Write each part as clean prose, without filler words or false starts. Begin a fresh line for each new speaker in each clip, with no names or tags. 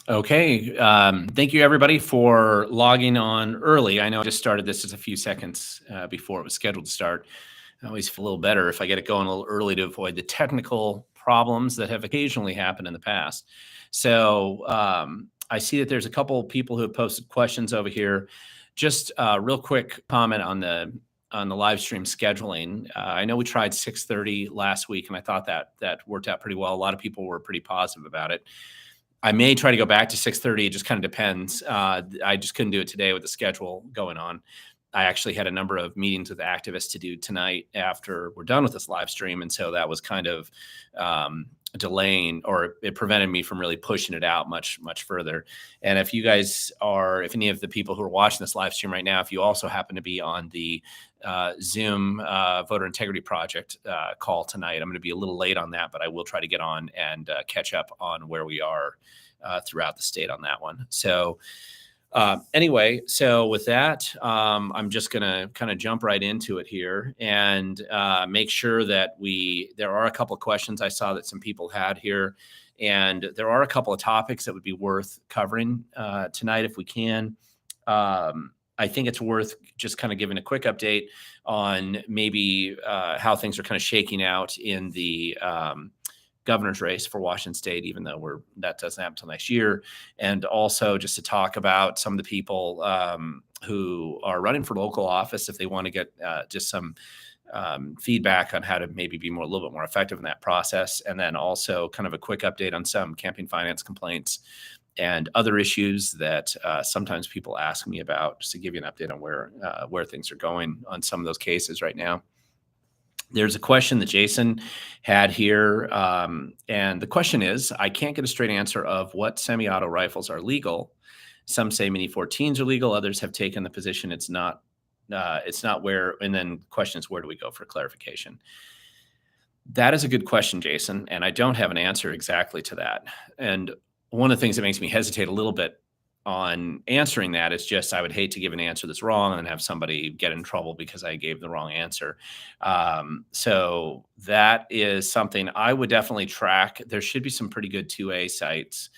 Okay. Thank you, everybody, for logging on early. I know I just started this just a few seconds before it was scheduled to start. I always feel a little better if I get it going a little early to avoid the technical problems that have occasionally happened in the past. So I see that there's a couple people who have posted questions over here. Just a real quick comment on the live stream scheduling. I know we tried 6:30 last week, and I thought that worked out pretty well. A lot of people were pretty positive about it. I may try to go back to 6:30. It just kind of depends. I just couldn't do it today with the schedule going on. I actually had a number of meetings with activists to do tonight after we're done with this live stream. And so that was kind of delaying, or it prevented me from really pushing it out much further. And if you guys are, if any of the people who are watching this live stream right now, if you also happen to be on the Zoom Voter Integrity Project call tonight, I'm going to be a little late on that, but I will try to get on and catch up on where we are throughout the state on that one. So anyway, so with that, I'm just going to kind of jump right into it here and make sure that there are a couple of questions I saw that some people had here. And there are a couple of topics that would be worth covering tonight if we can. I think it's worth just kind of giving a quick update on maybe how things are kind of shaking out in the governor's race for Washington State, even though that doesn't happen until next year. And also just to talk about some of the people who are running for local office, if they want to get just some feedback on how to maybe be a little bit more effective in that process. And then also kind of a quick update on some campaign finance complaints and other issues that sometimes people ask me about, just to give you an update on where things are going on some of those cases right now. There's a question that Jason had here, and the question is, I can't get a straight answer of what semi-auto rifles are legal. Some say Mini 14s are legal. Others have taken the position it's not where, and then the question is, where do we go for clarification? That is a good question, Jason, and I don't have an answer exactly to that. And one of the things that makes me hesitate a little bit on answering that is just I would hate to give an answer that's wrong and then have somebody get in trouble because I gave the wrong answer. So that is something I would definitely track. There should be some pretty good 2A sites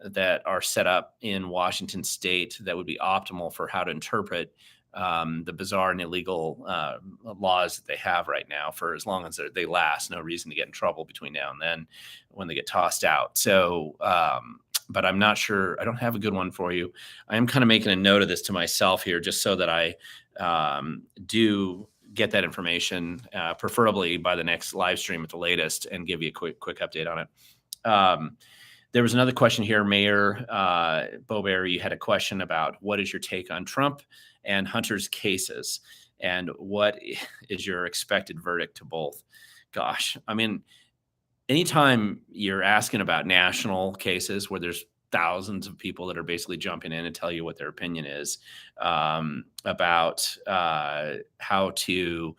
that are set up in Washington State that would be optimal for how to interpret the bizarre and illegal laws that they have right now for as long as they last. No reason to get in trouble between now and then when they get tossed out. So, but I'm not sure. I don't have a good one for you. I am kind of making a note of this to myself here, just so that I do get that information, preferably by the next live stream at the latest, and give you a quick update on it. There was another question here, Mayor Boberry. You had a question about what is your take on Trump and Hunter's cases, and what is your expected verdict to both? Gosh, I mean, anytime you're asking about national cases where there's thousands of people that are basically jumping in and tell you what their opinion is about how to,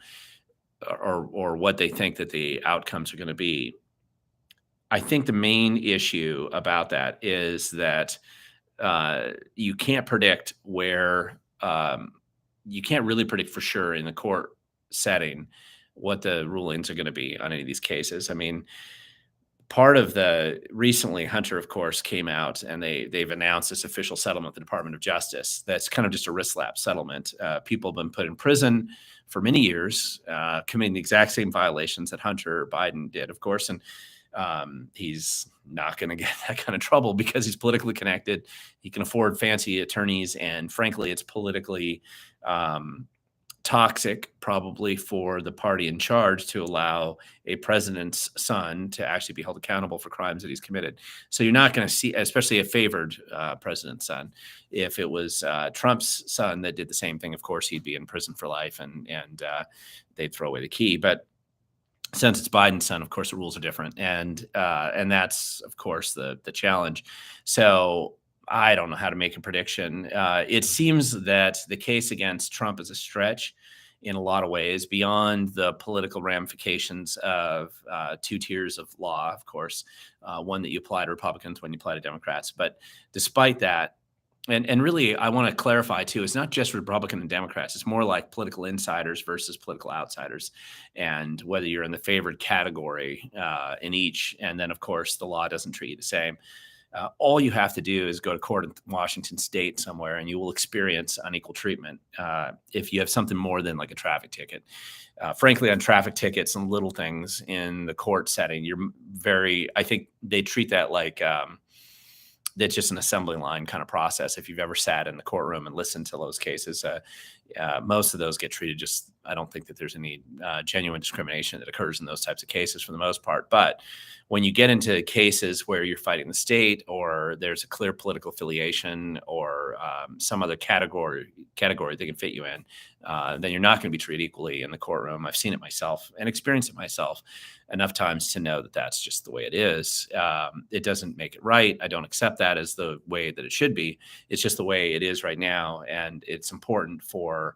or what they think that the outcomes are going to be. I think the main issue about that is that you can't predict where, you can't really predict for sure in the court setting what the rulings are going to be on any of these cases. I mean, part of recently Hunter, of course, came out and they've announced this official settlement with the Department of Justice. That's kind of just a wrist slap settlement. People have been put in prison for many years, committing the exact same violations that Hunter Biden did, of course. And he's not going to get that kind of trouble because he's politically connected. He can afford fancy attorneys. And frankly, it's politically toxic probably for the party in charge to allow a president's son to actually be held accountable for crimes that he's committed. So you're not going to see, especially a favored president's son. If it was Trump's son that did the same thing, of course, he'd be in prison for life and they'd throw away the key. But since it's Biden's son, of course, the rules are different. And that's, of course, the challenge. So I don't know how to make a prediction. It seems that the case against Trump is a stretch in a lot of ways beyond the political ramifications of two tiers of law, of course, one that you apply to Republicans, one you apply to Democrats. But despite that, and really, I want to clarify, too, it's not just Republican and Democrats. It's more like political insiders versus political outsiders, and whether you're in the favored category in each. And then, of course, the law doesn't treat you the same. All you have to do is go to court in Washington State somewhere, and you will experience unequal treatment if you have something more than like a traffic ticket. Frankly, on traffic tickets and little things in the court setting, I think they treat that like that's just an assembly line kind of process. If you've ever sat in the courtroom and listened to those cases, most of those get treated I don't think that there's any genuine discrimination that occurs in those types of cases for the most part. But when you get into cases where you're fighting the state, or there's a clear political affiliation, or some other category they can fit you in, then you're not going to be treated equally in the courtroom. I've seen it myself and experienced it myself enough times to know that that's just the way it is. It doesn't make it right. I don't accept that as the way that it should be. It's just the way it is right now, and it's important for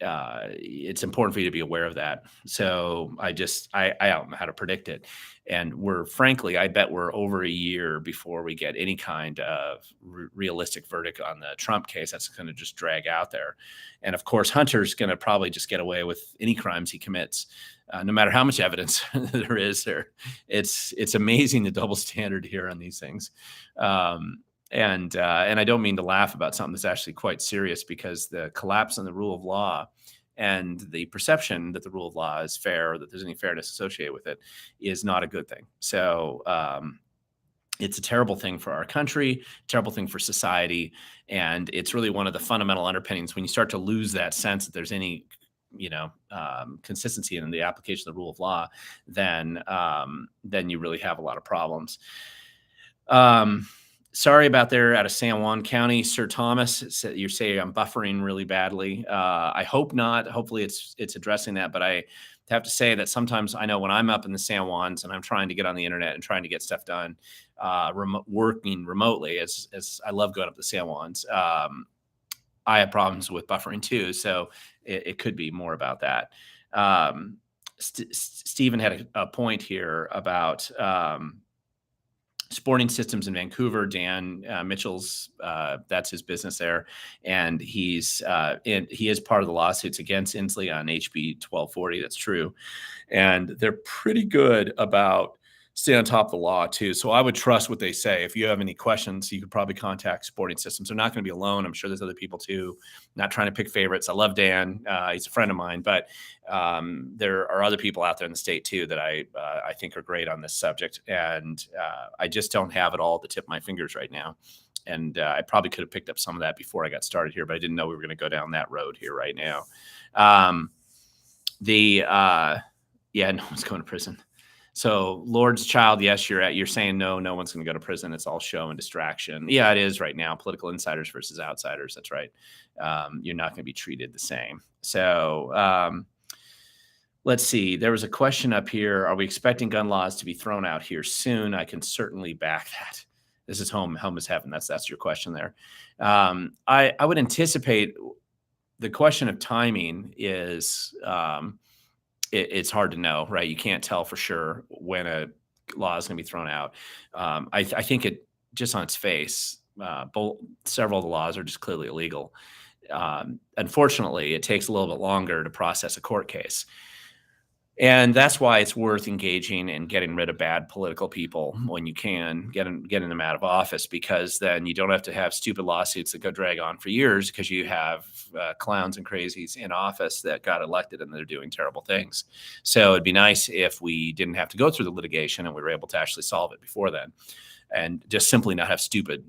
you to be aware of that. So I don't know how to predict it. And I bet we're over a year before we get any kind of realistic verdict on the Trump case. That's going to just drag out there. And of course, Hunter's going to probably just get away with any crimes he commits, no matter how much evidence there is there. It's amazing the double standard here on these things. And I don't mean to laugh about something that's actually quite serious, because the collapse in the rule of law and the perception that the rule of law is fair, or that there's any fairness associated with it, is not a good thing. So it's a terrible thing for our country, terrible thing for society. And it's really one of the fundamental underpinnings. When you start to lose that sense that there's any consistency in the application of the rule of law, then you really have a lot of problems. Sorry about there out of San Juan County, Sir Thomas. You say I'm buffering really badly. I hope not. Hopefully it's addressing that. But I have to say that sometimes I know when I'm up in the San Juans and I'm trying to get on the internet and trying to get stuff done, working remotely, as I love going up the San Juans, I have problems with buffering too. So it could be more about that. Stephen had a point here about sporting systems in Vancouver. Dan Mitchell's, that's his business there. And he is part of the lawsuits against Inslee on HB 1240. That's true. And they're pretty good about staying on top of the law too. So I would trust what they say. If you have any questions, you could probably contact Sporting Systems. They're not going to be alone. I'm sure there's other people too. Not trying to pick favorites. I love Dan. He's a friend of mine, but there are other people out there in the state too that I think are great on this subject. And I just don't have it all at the tip of my fingers right now. And I probably could have picked up some of that before I got started here, but I didn't know we were going to go down that road here right now. Yeah, no one's going to prison. So Lord's child, yes, you're saying no one's going to go to prison. It's all show and distraction. Yeah, it is right now. Political insiders versus outsiders. That's right. You're not going to be treated the same. So let's see. There was a question up here. Are we expecting gun laws to be thrown out here soon? I can certainly back that. This is home is heaven. That's your question there. I would anticipate the question of timing is it's hard to know, right? You can't tell for sure when a law is going to be thrown out. I think it just on its face, several of the laws are just clearly illegal. Unfortunately, it takes a little bit longer to process a court case. And that's why it's worth engaging and getting rid of bad political people when you can, getting them out of office, because then you don't have to have stupid lawsuits that go drag on for years because you have clowns and crazies in office that got elected and they're doing terrible things. So it'd be nice if we didn't have to go through the litigation and we were able to actually solve it before then, and just simply not have stupid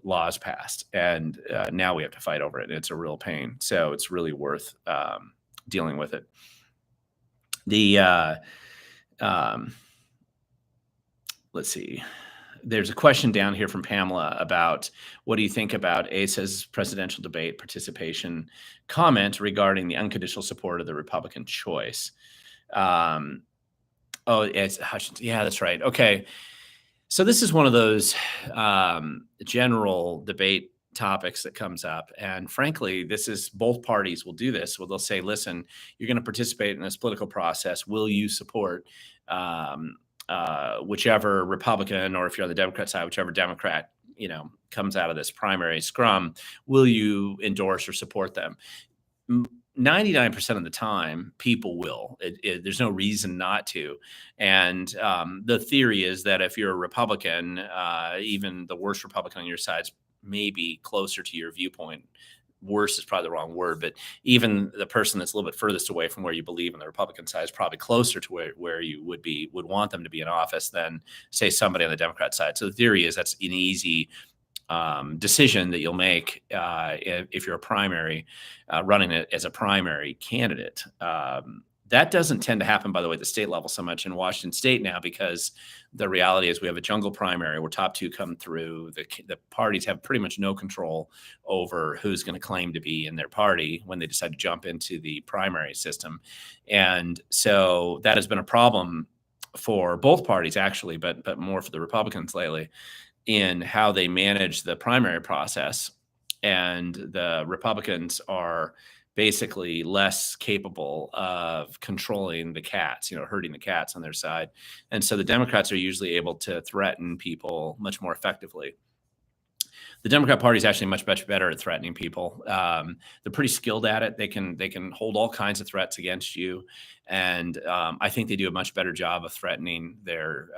laws passed. And now we have to fight over it. And it's a real pain. So it's really worth dealing with it. Let's see. There's a question down here from Pamela about what do you think about Asa's presidential debate participation comment regarding the unconditional support of the Republican choice. Yeah, that's right. Okay. So this is one of those general debate topics that comes up. And frankly, this is both parties will do this. Well, they'll say, listen, you're going to participate in this political process. Will you support whichever Republican, or if you're on the Democrat side, whichever Democrat, comes out of this primary scrum, will you endorse or support them? 99% of the time, people will. There's no reason not to. And the theory is that if you're a Republican, even the worst Republican on your side's maybe closer to your viewpoint. Worse is probably the wrong word, but even the person that's a little bit furthest away from where you believe on the Republican side is probably closer to where you would want them to be in office than, say, somebody on the Democrat side. So the theory is that's an easy decision that you'll make if you're a primary, running it as a primary candidate. That doesn't tend to happen, by the way, at the state level so much in Washington State now, because the reality is we have a jungle primary where top two come through. The parties have pretty much no control over who's going to claim to be in their party when they decide to jump into the primary system. And so that has been a problem for both parties, actually, but more for the Republicans lately, in how they manage the primary process. And the Republicans are basically less capable of controlling the cats, herding the cats on their side. And so the Democrats are usually able to threaten people much more effectively. The Democrat Party is actually much better at threatening people. They're pretty skilled at it. They can hold all kinds of threats against you, and I think they do a much better job of threatening their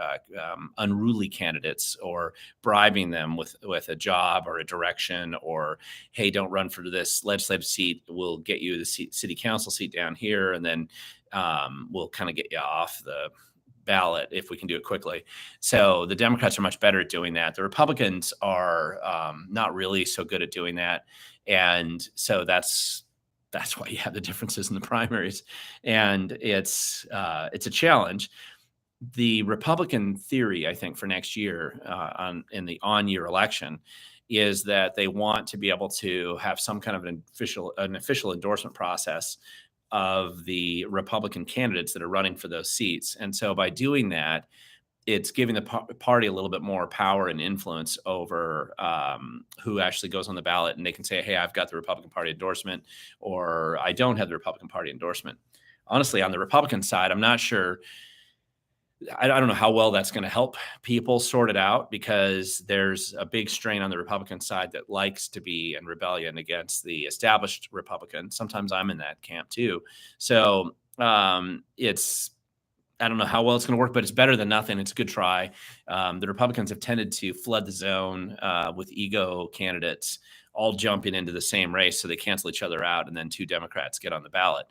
unruly candidates or bribing them with a job or a direction, or, hey, don't run for this legislative seat. We'll get you the city council seat down here, and then we'll kind of get you off the ballot if we can do it quickly. So the Democrats are much better at doing that. The Republicans are not really so good at doing that. And so that's why you have the differences in the primaries. And it's a challenge. The Republican theory, I think, for next year in the on-year election is that they want to be able to have some kind of an official endorsement process of the Republican candidates that are running for those seats. And so by doing that, it's giving the party a little bit more power and influence over who actually goes on the ballot. And they can say, hey, I've got the Republican Party endorsement, or I don't have the Republican Party endorsement. Honestly, on the Republican side, I'm not sure. I don't know how well that's going to help people sort it out, because there's a big strain on the Republican side that likes to be in rebellion against the established Republican. Sometimes I'm in that camp too. So I don't know how well it's going to work, but it's better than nothing. It's a good try. The Republicans have tended to flood the zone with ego candidates all jumping into the same race, so they cancel each other out, and then two Democrats get on the ballot.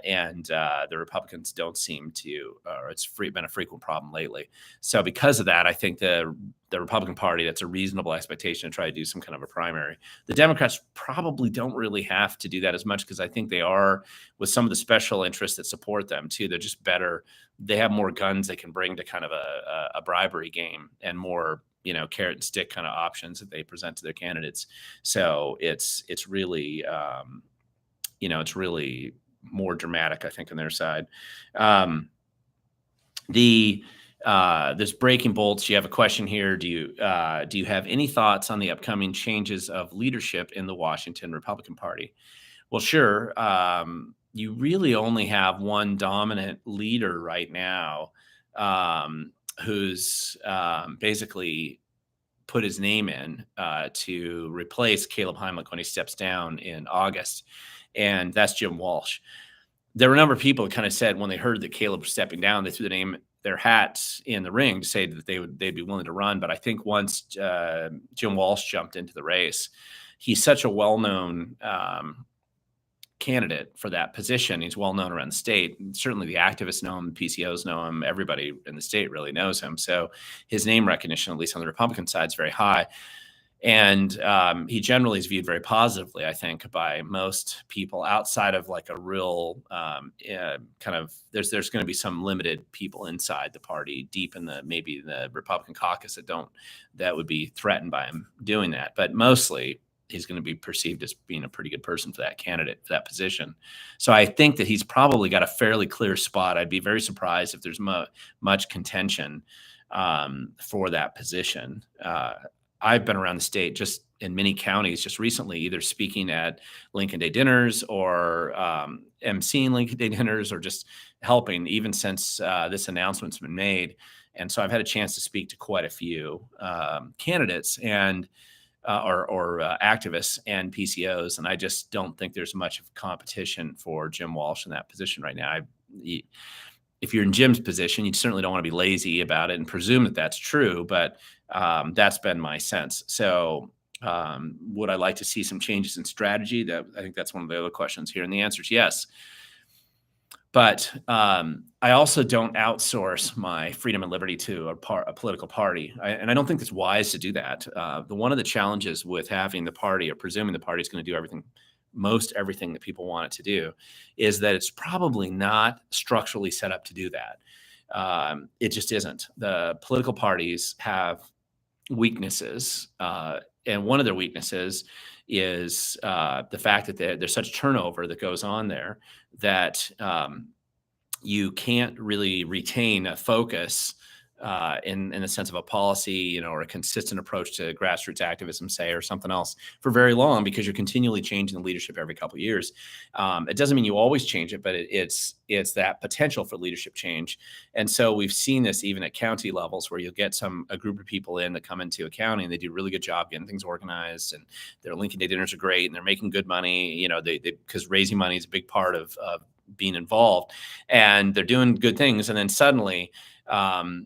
And the Republicans don't seem to, or it's been a frequent problem lately. So because of that, I think the Republican Party, that's a reasonable expectation to try to do some kind of a primary. The Democrats probably don't really have to do that as much, because I think they are, with some of the special interests that support them too, they're just better. They have more guns they can bring to kind of a bribery game, and more carrot and stick kind of options that they present to their candidates. So it's really, it's really more dramatic, I think, on their side. There's breaking bolts. You have a question here. Do you have any thoughts on the upcoming changes of leadership in the Washington Republican Party? Well, sure. You really only have one dominant leader right now, who's basically put his name in to replace Caleb Heimlich when he steps down in August, and that's Jim Walsh. There were a number of people who kind of said when they heard that Caleb was stepping down, they threw their hats in the ring to say that they'd be willing to run. But I think once Jim Walsh jumped into the race, he's such a well-known candidate for that position. He's well known around the state. Certainly the activists know him, the PCOs know him, everybody in the state really knows him. So his name recognition, at least on the Republican side, is very high. And he generally is viewed very positively, I think, by most people outside of like a real kind of, there's going to be some limited people inside the party, deep in maybe the Republican caucus that would be threatened by him doing that. But mostly he's going to be perceived as being a pretty good person for that candidate, for that position. So I think that he's probably got a fairly clear spot. I'd be very surprised if there's much contention for that position. I've been around the state just in many counties just recently, either speaking at Lincoln Day dinners or emceeing Lincoln Day dinners, or just helping even since this announcement's been made. And so I've had a chance to speak to quite a few candidates, and or activists and PCOs, and I just don't think there's much of competition for Jim Walsh in that position right now. If you're in Jim's position, you certainly don't want to be lazy about it and presume that that's true, but that's been my sense. So would I like to see some changes in strategy? I think that's one of the other questions here, and the answer is yes. But I also don't outsource my freedom and liberty to a political party. And I don't think it's wise to do that. One of the challenges with having the party or presuming the party is going to do most everything that people want it to do is that it's probably not structurally set up to do that. It just isn't. The political parties have weaknesses. And one of their weaknesses is the fact that there's such turnover that goes on there that you can't really retain a focus in the sense of a policy, or a consistent approach to grassroots activism, say, or something else for very long, because you're continually changing the leadership every couple of years. It doesn't mean you always change it, but it's that potential for leadership change. And so we've seen this even at county levels, where you'll get a group of people in that come into a county and they do a really good job getting things organized, and their Lincoln Day dinners are great, and they're making good money, because raising money is a big part of being involved, and they're doing good things. And then suddenly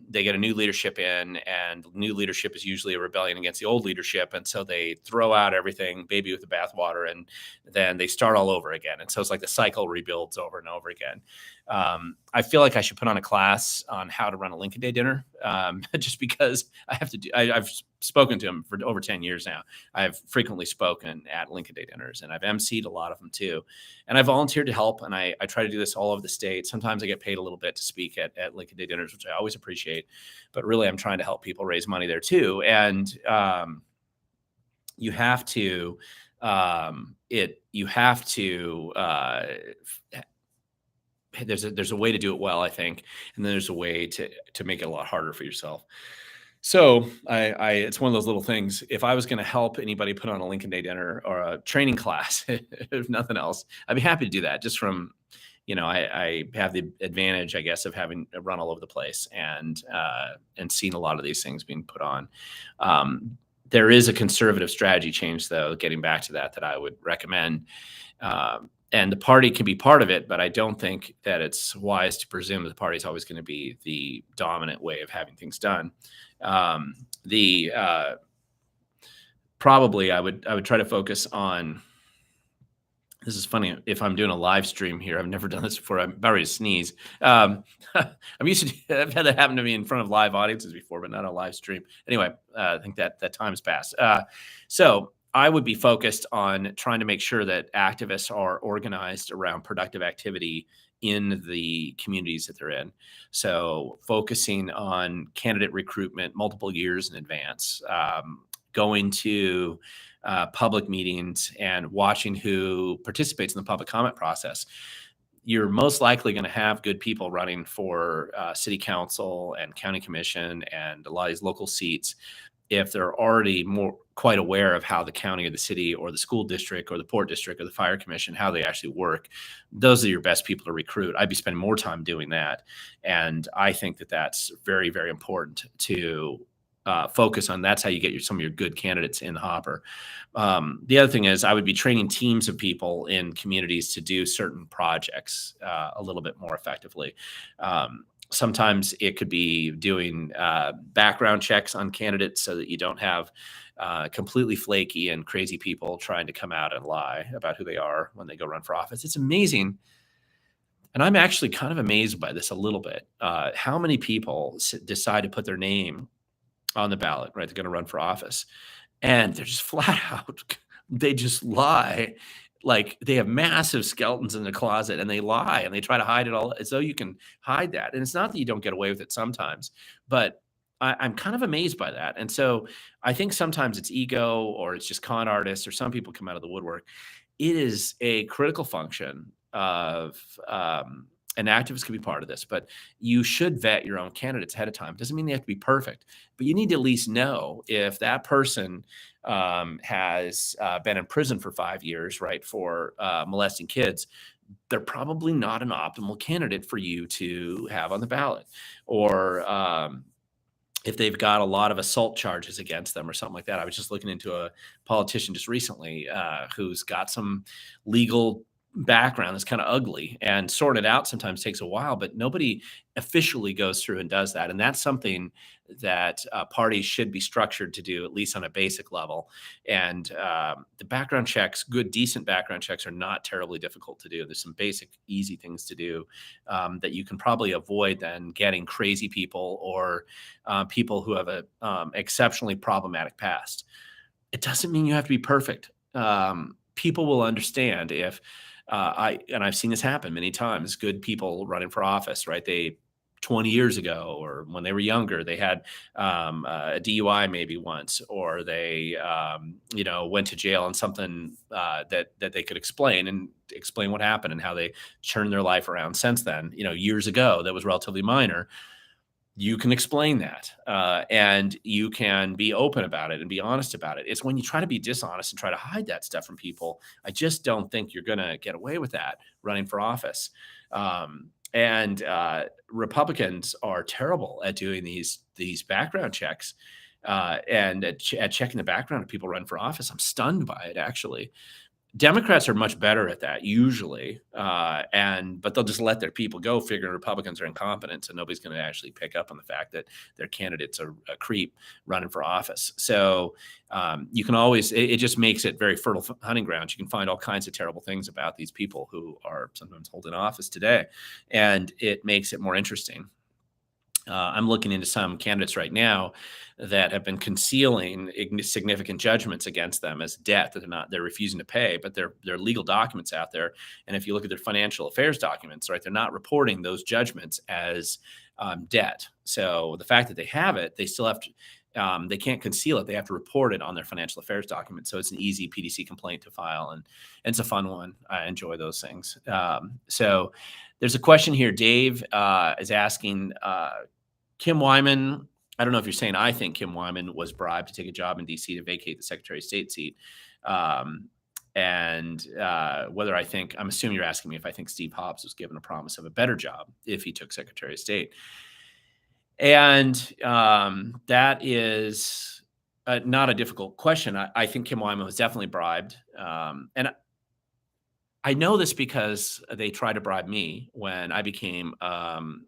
they get a new leadership in, and new leadership is usually a rebellion against the old leadership. And so they throw out everything, baby with the bathwater, and then they start all over again. And so it's like the cycle rebuilds over and over again. I feel like I should put on a class on how to run a Lincoln Day dinner, just because I've spoken to him for over 10 years now. I've frequently spoken at Lincoln Day dinners, and I've emceed a lot of them too. And I volunteered to help, and I try to do this all over the state. Sometimes I get paid a little bit to speak at Lincoln Day dinners, which I always appreciate. But really, I'm trying to help people raise money there too. And you have to there's a way to do it well, I think, and then there's a way to make it a lot harder for yourself. So it's one of those little things. If I was going to help anybody put on a Lincoln Day dinner or a training class, if nothing else, I'd be happy to do that. Just from, I have the advantage, I guess, of having run all over the place and seen a lot of these things being put on. There is a conservative strategy change, though, getting back to that I would recommend. And the party can be part of it, but I don't think that it's wise to presume that the party is always going to be the dominant way of having things done. Probably I would try to focus on. This is funny. If I'm doing a live stream here, I've never done this before. I'm about ready to sneeze. I've had that happen to me in front of live audiences before, but not a live stream. Anyway, I think that time's passed. So I would be focused on trying to make sure that activists are organized around productive activity in the communities that they're in. So focusing on candidate recruitment multiple years in advance, going to public meetings and watching who participates in the public comment process. You're most likely going to have good people running for city council and county commission and a lot of these local seats if they're already quite aware of how the county or the city or the school district or the port district or the fire commission, how they actually work. Those are your best people to recruit. I'd be spending more time doing that. And I think that that's very, very important to focus on. That's how you get some of your good candidates in the hopper. The other thing is I would be training teams of people in communities to do certain projects a little bit more effectively. Sometimes it could be doing background checks on candidates so that you don't have completely flaky and crazy people trying to come out and lie about who they are when they go run for office. It's amazing. And I'm actually kind of amazed by this a little bit. How many people decide to put their name on the ballot, right? They're going to run for office. And they're just flat out, they just lie. Like they have massive skeletons in the closet and they lie and they try to hide it all as though you can hide that. And it's not that you don't get away with it sometimes, but I'm kind of amazed by that. And so I think sometimes it's ego or it's just con artists or some people come out of the woodwork. It is a critical function of, and activists can be part of this, but you should vet your own candidates ahead of time. It doesn't mean they have to be perfect, but you need to at least know if that person has been in prison for 5 years, right, for molesting kids. They're probably not an optimal candidate for you to have on the ballot. Or if they've got a lot of assault charges against them or something like that. I was just looking into a politician just recently who's got some legal background that's kind of ugly, and sort it out sometimes takes a while, but nobody officially goes through and does that. And that's something that parties should be structured to do, at least on a basic level. And the background checks, good, decent background checks, are not terribly difficult to do. There's some basic, easy things to do that you can probably avoid than getting crazy people or people who have a exceptionally problematic past. It doesn't mean you have to be perfect. People will understand if I've seen this happen many times. Good people running for office, right? They 20 years ago, or when they were younger, they had a DUI maybe once, or they went to jail on something that they could explain what happened and how they turned their life around since then. Years ago, that was relatively minor. You can explain that, and you can be open about it and be honest about it. It's when you try to be dishonest and try to hide that stuff from people, I just don't think you're going to get away with that running for office. And Republicans are terrible at doing these background checks and at checking the background of people running for office. I'm stunned by it, actually. Democrats are much better at that usually, but they'll just let their people go, figuring Republicans are incompetent, so nobody's going to actually pick up on the fact that their candidate's a creep running for office. So you can always, it just makes it very fertile hunting ground. You can find all kinds of terrible things about these people who are sometimes holding office today, and it makes it more interesting. I'm looking into some candidates right now that have been concealing significant judgments against them as debt that they're refusing to pay, but they're legal documents out there. And if you look at their financial affairs documents, right, they're not reporting those judgments as debt. So the fact that they have it, they still have to, they can't conceal it. They have to report it on their financial affairs document. So it's an easy PDC complaint to file, and it's a fun one. I enjoy those things. So there's a question here. Dave is asking, Kim Wyman, I don't know if you're saying I think Kim Wyman was bribed to take a job in D.C. to vacate the Secretary of State seat. And whether I'm assuming you're asking me if I think Steve Hobbs was given a promise of a better job if he took Secretary of State. And that is not a difficult question. I think Kim Wyman was definitely bribed. And I know this because they tried to bribe me when I became an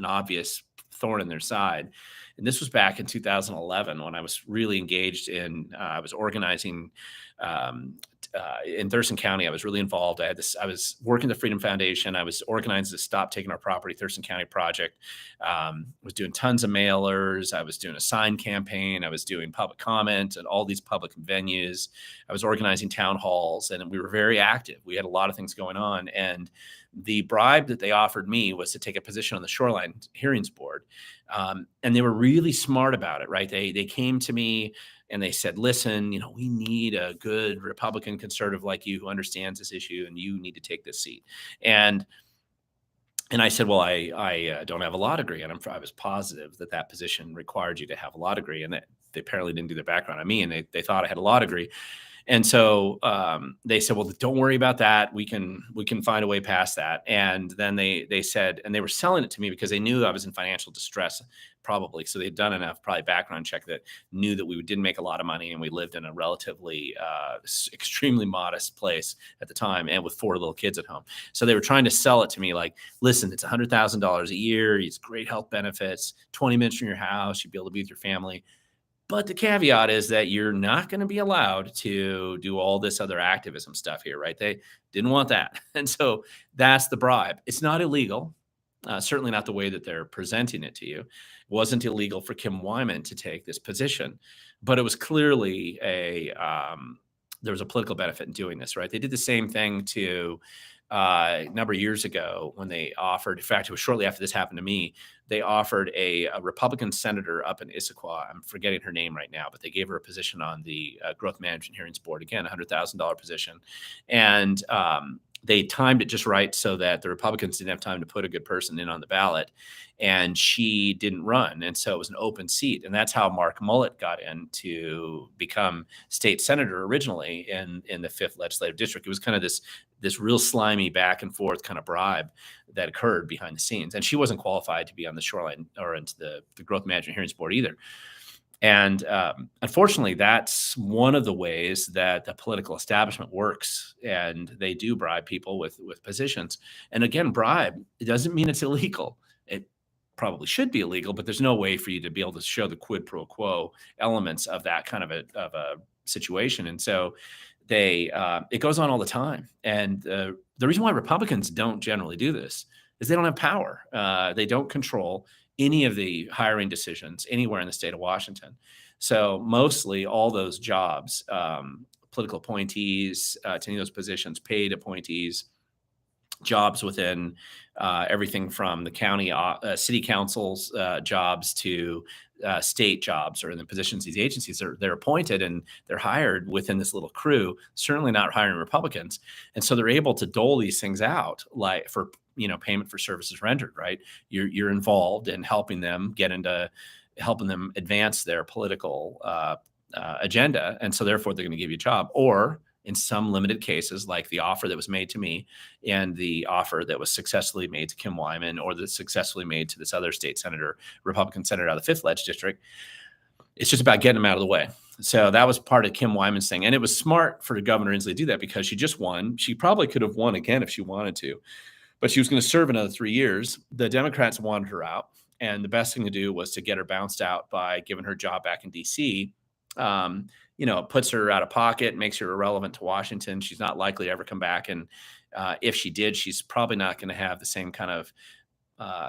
obvious thorn in their side. And this was back in 2011 when I was really engaged in, I was organizing in Thurston County. I was really involved. I was working the Freedom Foundation. I was organizing the Stop Taking Our Property Thurston County project. Was doing tons of mailers. I was doing a sign campaign. I was doing public comment at all these public venues. I was organizing town halls, and we were very active. We had a lot of things going on. And the bribe that they offered me was to take a position on the Shoreline Hearings Board. And they were really smart about it, right? They came to me and they said, listen, we need a good Republican conservative like you who understands this issue, and you need to take this seat. And I said, well, I don't have a law degree. And I was positive that position required you to have a law degree. And they apparently didn't do their background on me, and they thought I had a law degree. And so they said, well, don't worry about that. We can find a way past that. And then they said, and they were selling it to me because they knew I was in financial distress, probably. So they'd done enough probably background check that knew that we didn't make a lot of money, and we lived in a relatively extremely modest place at the time, and with 4 little kids at home. So they were trying to sell it to me like, listen, it's $100,000 a year. It's great health benefits, 20 minutes from your house. You'd be able to be with your family. But the caveat is that you're not going to be allowed to do all this other activism stuff here, right? They didn't want that. And so that's the bribe. It's not illegal, certainly not the way that they're presenting it to you. It wasn't illegal for Kim Wyman to take this position, but it was clearly there was a political benefit in doing this, right? They did the same thing to a number of years ago when they offered, in fact, it was shortly after this happened to me, they offered a Republican senator up in Issaquah. I'm forgetting her name right now, but they gave her a position on the Growth Management Hearings Board. Again, $100,000 position. And they timed it just right so that the Republicans didn't have time to put a good person in on the ballot, and she didn't run, and so it was an open seat, and that's how Mark Mullet got in to become state senator originally in the 5th legislative district. It was kind of this real slimy back and forth kind of bribe that occurred behind the scenes, and she wasn't qualified to be on the shoreline or into the Growth Management Hearings Board either. And unfortunately, that's one of the ways that the political establishment works, and they do bribe people with positions. And again, bribe, it doesn't mean it's illegal. It probably should be illegal, but there's no way for you to be able to show the quid pro quo elements of that kind of a situation. And so they it goes on all the time. And the reason why Republicans don't generally do this is they don't have power. They don't control any of the hiring decisions anywhere in the state of Washington. So mostly all those jobs, political appointees to any of those positions, paid appointees, jobs within everything from the county, city councils jobs to state jobs, or in the positions these agencies they're appointed and they're hired within this little crew, certainly not hiring Republicans. And so they're able to dole these things out, like for payment for services rendered, right? You're involved in helping them advance their political agenda. And so therefore they're going to give you a job. Or in some limited cases, like the offer that was made to me and the offer that was successfully made to Kim Wyman, or that successfully made to this other state senator, Republican senator out of the 5th Ledge District, it's just about getting them out of the way. So that was part of Kim Wyman's thing. And it was smart for Governor Inslee to do that because she just won. She probably could have won again if she wanted to, but she was going to serve another 3 years. The Democrats wanted her out, and the best thing to do was to get her bounced out by giving her job back in D.C. It puts her out of pocket, makes her irrelevant to Washington. She's not likely to ever come back. And if she did, she's probably not going to have the same kind of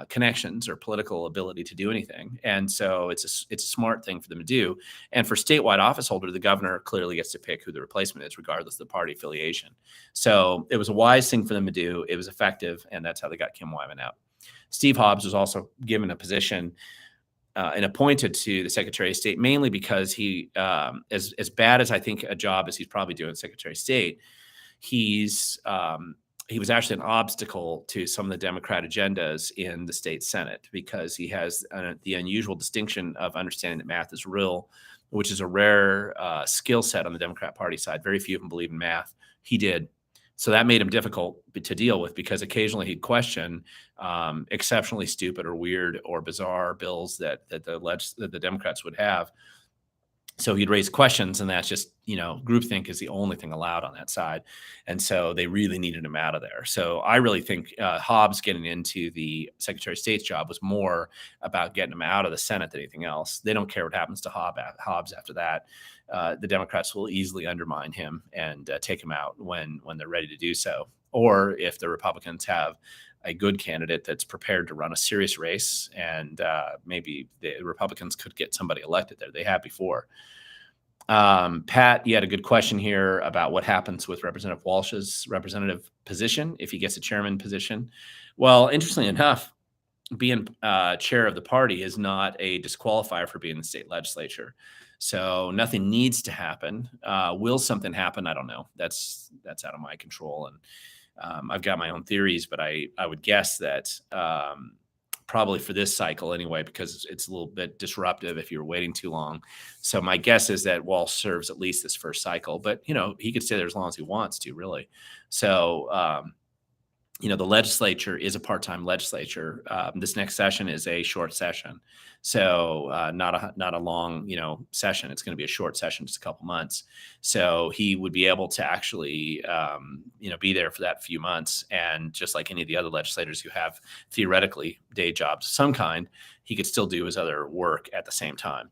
connections or political ability to do anything. And so it's a smart thing for them to do. And for statewide office holder, the governor clearly gets to pick who the replacement is, regardless of the party affiliation. So it was a wise thing for them to do. It was effective, and that's how they got Kim Wyman out. Steve Hobbs was also given a position and appointed to the Secretary of State, mainly because he, as bad as I think a job as he's probably doing Secretary of State, he was actually an obstacle to some of the Democrat agendas in the state Senate, because he has the unusual distinction of understanding that math is real, which is a rare skill set on the Democrat Party side. Very few of them believe in math. He did. So that made him difficult to deal with, because occasionally he'd question exceptionally stupid or weird or bizarre bills that the Democrats would have. So he'd raise questions, and that's just, groupthink is the only thing allowed on that side. And so they really needed him out of there. So I really think Hobbs getting into the Secretary of State's job was more about getting him out of the Senate than anything else. They don't care what happens to Hobbs after that. The Democrats will easily undermine him and take him out when they're ready to do so. Or if the Republicans have a good candidate that's prepared to run a serious race, and maybe the Republicans could get somebody elected there. They have before. Pat, you had a good question here about what happens with Representative Walsh's representative position if he gets a chairman position. Well, interestingly enough, being chair of the party is not a disqualifier for being in the state legislature. So nothing needs to happen. Will something happen? I don't know. That's out of my control. And I've got my own theories, but I would guess that probably for this cycle anyway, because it's a little bit disruptive if you're waiting too long. So my guess is that Walsh serves at least this first cycle, but he could stay there as long as he wants to, really. So the legislature is a part-time legislature. This next session is a short session, so not a long session. It's going to be a short session, just a couple months. So he would be able to actually be there for that few months, and just like any of the other legislators who have theoretically day jobs of some kind, he could still do his other work at the same time.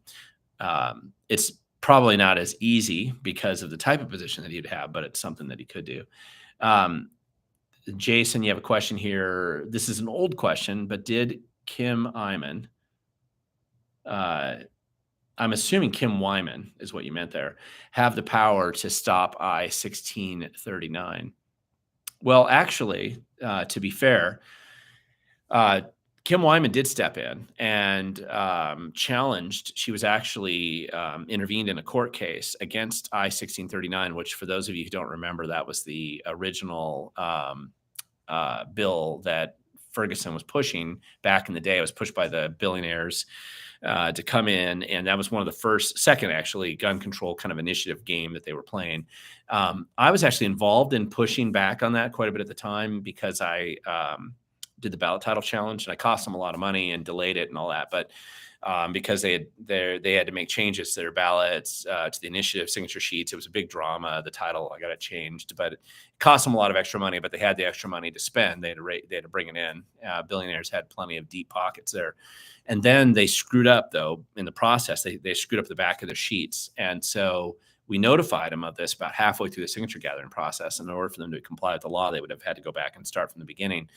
It's probably not as easy because of the type of position that he'd have, but it's something that he could do. Jason, you have a question here. This is an old question, but did Kim Wyman, I'm assuming Kim Wyman is what you meant there, have the power to stop I-1639? Well, actually, to be fair, Kim Wyman did step in and challenged. She was actually intervened in a court case against I-1639, which, for those of you who don't remember, that was the original bill that Ferguson was pushing back in the day. It was pushed by the billionaires to come in, and that was one of the second actually gun control kind of initiative game that they were playing. I was actually involved in pushing back on that quite a bit at the time because I did the ballot title challenge, and I cost them a lot of money and delayed it and all that. But because they had to make changes to their ballots, to the initiative signature sheets, it was a big drama. The title, I got it changed, but it cost them a lot of extra money. But they had the extra money to spend. They had to bring it in. Billionaires had plenty of deep pockets there, and then they screwed up though in the process. They screwed up the back of their sheets, and so we notified them of this about halfway through the signature gathering process. And in order for them to comply with the law, they would have had to go back and start from the beginning,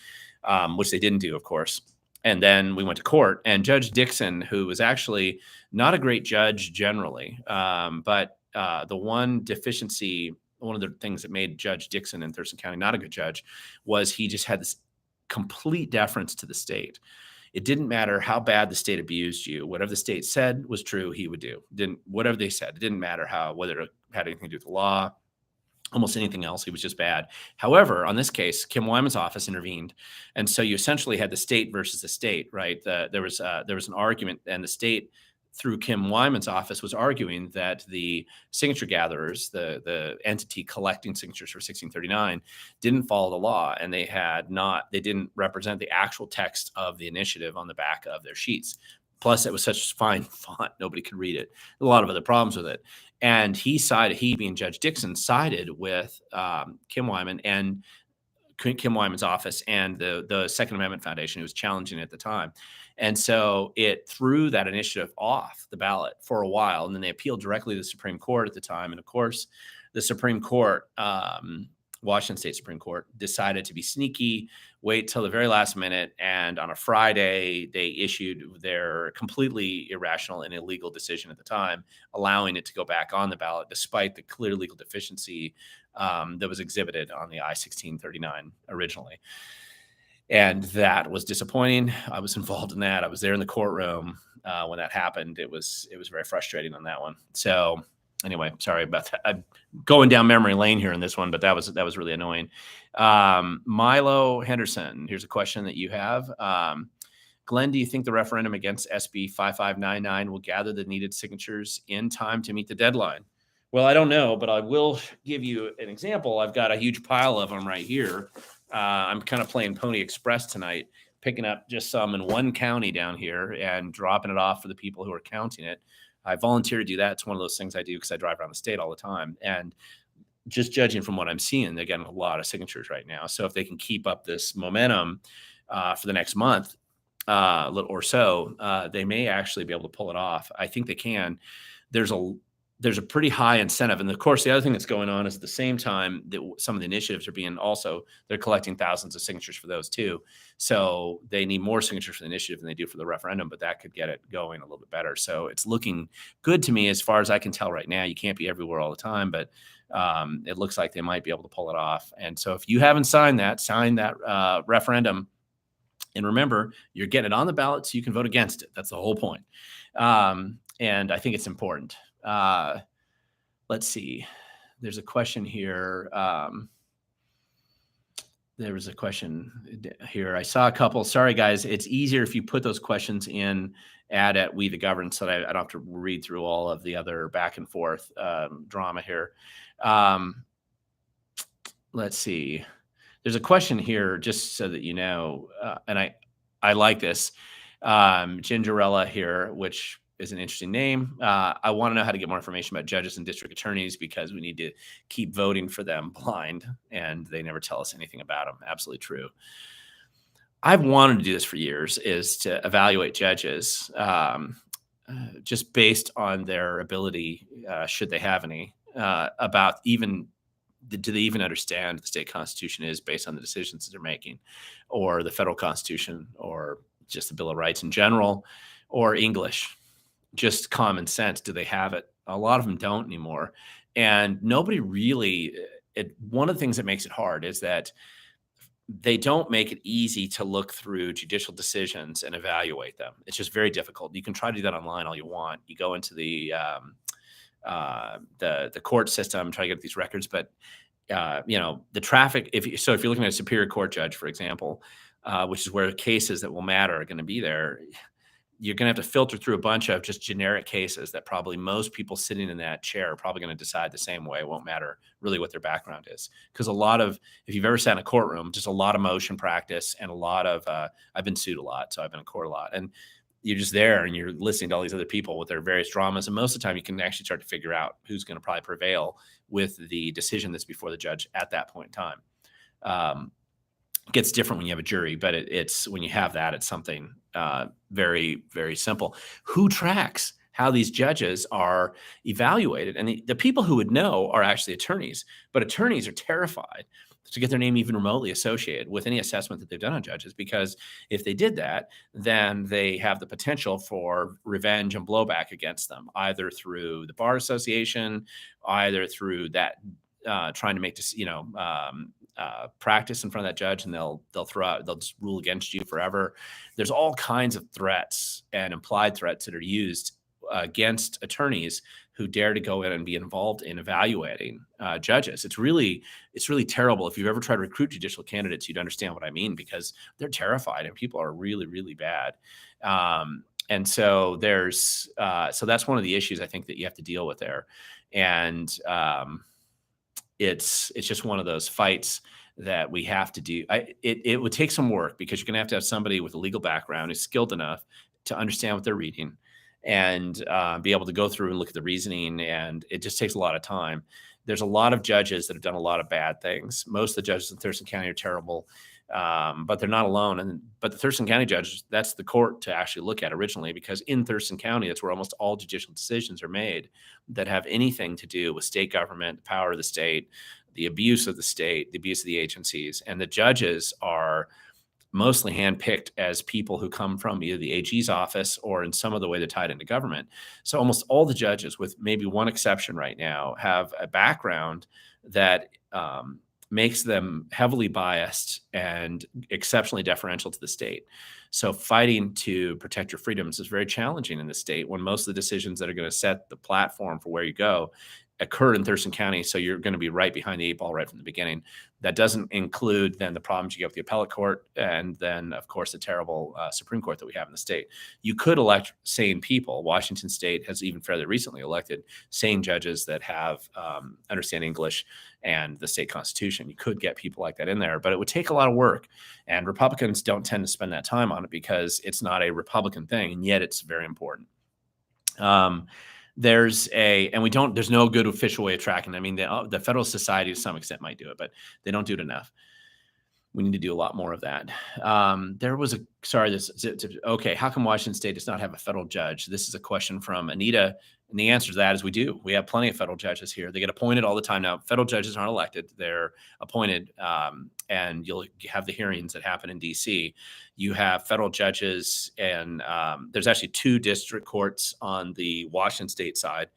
which they didn't do, of course. And then we went to court, and Judge Dixon, who was actually not a great judge generally, but the one deficiency, one of the things that made Judge Dixon in Thurston County not a good judge, was he just had this complete deference to the state. It didn't matter how bad the state abused you. Whatever the state said was true, he would do. Whatever they said, it didn't matter whether it had anything to do with the law, almost anything else. He was just bad. However, on this case, Kim Wyman's office intervened, and so you essentially had the state versus the state, right? There was an argument, and the state, through Kim Wyman's office, was arguing that the signature gatherers, the entity collecting signatures for 1639, didn't follow the law, and they didn't represent the actual text of the initiative on the back of their sheets. Plus, it was such fine font, nobody could read it. A lot of other problems with it. And he being Judge Dixon, sided with Kim Wyman and Kim Wyman's office and the Second Amendment Foundation, who was challenging it at the time. And so it threw that initiative off the ballot for a while. And then they appealed directly to the Supreme Court at the time. And of course, the Supreme Court, Washington State Supreme Court, decided to be sneaky, wait till the very last minute. And on a Friday, they issued their completely irrational and illegal decision at the time, allowing it to go back on the ballot, despite the clear legal deficiency that was exhibited on the I-1639 originally. And that was disappointing. I was involved in that. I was there in the courtroom when that happened. It was very frustrating on that one. So anyway, sorry about that. I'm going down memory lane here in this one, but that was really annoying. Milo Henderson, here's a question that you have. Glenn, do you think the referendum against SB 5599 will gather the needed signatures in time to meet the deadline? Well, I don't know, but I will give you an example. I've got a huge pile of them right here. I'm kind of playing Pony Express tonight, picking up just some in one county down here and dropping it off for the people who are counting it. I volunteer to do that. It's one of those things I do because I drive around the state all the time. And just judging from what I'm seeing, they're getting a lot of signatures right now. So if they can keep up this momentum for the next month or so, they may actually be able to pull it off. I think they can. There's a pretty high incentive. And of course, the other thing that's going on is at the same time that some of the initiatives are they're collecting thousands of signatures for those too. So they need more signatures for the initiative than they do for the referendum, but that could get it going a little bit better. So it's looking good to me as far as I can tell right now. You can't be everywhere all the time, but it looks like they might be able to pull it off. And so if you haven't sign that referendum. And remember, you're getting it on the ballot so you can vote against it. That's the whole point. And I think it's important. Let's see. There's a question here. There was a question here. I saw a couple. Sorry, guys. It's easier if you put those questions in at We the Govern, so that I don't have to read through all of the other back and forth drama here. Let's see. There's a question here, just so that you know, and I like this. Gingerella here, which is an interesting name. I want to know how to get more information about judges and district attorneys because we need to keep voting for them blind, and they never tell us anything about them. Absolutely true. I've wanted to do this for years, is to evaluate judges just based on their ability, should they have any, about even do they even understand what the state constitution is based on the decisions that they're making, or the federal constitution, or just the Bill of Rights in general, or English, just common sense. Do they have it? A lot of them don't anymore. And nobody really, one of the things that makes it hard is that they don't make it easy to look through judicial decisions and evaluate them. It's just very difficult. You can try to do that online all you want. You go into the court system, try to get these records, but the traffic. If you're looking at a superior court judge, for example, which is where cases that will matter are going to be there, you're going to have to filter through a bunch of just generic cases that probably most people sitting in that chair are probably going to decide the same way. It won't matter really what their background is. Because if you've ever sat in a courtroom, just a lot of motion practice and a lot of, I've been sued a lot, so I've been in court a lot. And you're just there and you're listening to all these other people with their various dramas. And most of the time you can actually start to figure out who's going to probably prevail with the decision that's before the judge at that point in time. It gets different when you have a jury, but it's when you have that, it's something very, very simple. Who tracks how these judges are evaluated? And the people who would know are actually attorneys, but attorneys are terrified to get their name even remotely associated with any assessment that they've done on judges, because if they did that, then they have the potential for revenge and blowback against them, either through the Bar Association, either through that trying to make this, practice in front of that judge, and they'll just rule against you forever. There's all kinds of threats and implied threats that are used against attorneys who dare to go in and be involved in evaluating judges. It's really terrible. If you've ever tried to recruit judicial candidates, you'd understand what I mean, because they're terrified and people are really, really bad. And so so that's one of the issues I think that you have to deal with there. And it's just one of those fights that we have to do. It would take some work, because you're going to have somebody with a legal background who's skilled enough to understand what they're reading and be able to go through and look at the reasoning. And it just takes a lot of time. There's a lot of judges that have done a lot of bad things. Most of the judges in Thurston County are terrible, but they're not alone. But the Thurston County judge, that's the court to actually look at originally, because in Thurston County, that's where almost all judicial decisions are made that have anything to do with state government, the power of the state, the abuse of the state, the abuse of the agencies. And the judges are mostly handpicked as people who come from either the AG's office or in some other way they're tied into government. So almost all the judges, with maybe one exception right now, have a background that makes them heavily biased and exceptionally deferential to the state. So fighting to protect your freedoms is very challenging in the state, when most of the decisions that are going to set the platform for where you go occur in Thurston County. So you're going to be right behind the eight ball right from the beginning. That doesn't include then the problems you get with the appellate court, and then of course the terrible Supreme Court that we have in the state. You could elect sane people. Washington State has even fairly recently elected sane judges that have understand English and the state constitution. You could get people like that in there, but it would take a lot of work, and Republicans don't tend to spend that time on it because it's not a Republican thing, and yet it's very important. There's no good official way of tracking. I mean, the Federal Society to some extent might do it, but they don't do it enough. We need to do a lot more of that. Okay. How come Washington State does not have a federal judge? This is a question from Anita. And the answer to that is we do. We have plenty of federal judges here. They get appointed all the time. Now, federal judges aren't elected. They're appointed, and you'll have the hearings that happen in D.C. You have federal judges, and there's actually 2 district courts on the Washington State side.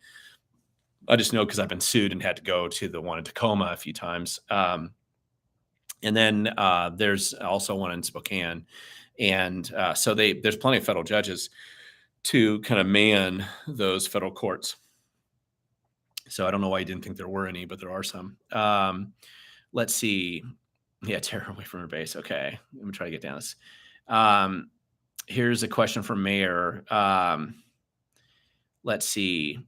I just know because I've been sued and had to go to the one in Tacoma a few times. And then there's also one in Spokane. And so there's plenty of federal judges to kind of man those federal courts. So I don't know why you didn't think there were any, but there are some. Let's see. Yeah, tear away from her base. Okay, let me try to get down this. Here's a question from Mayor. Let's see.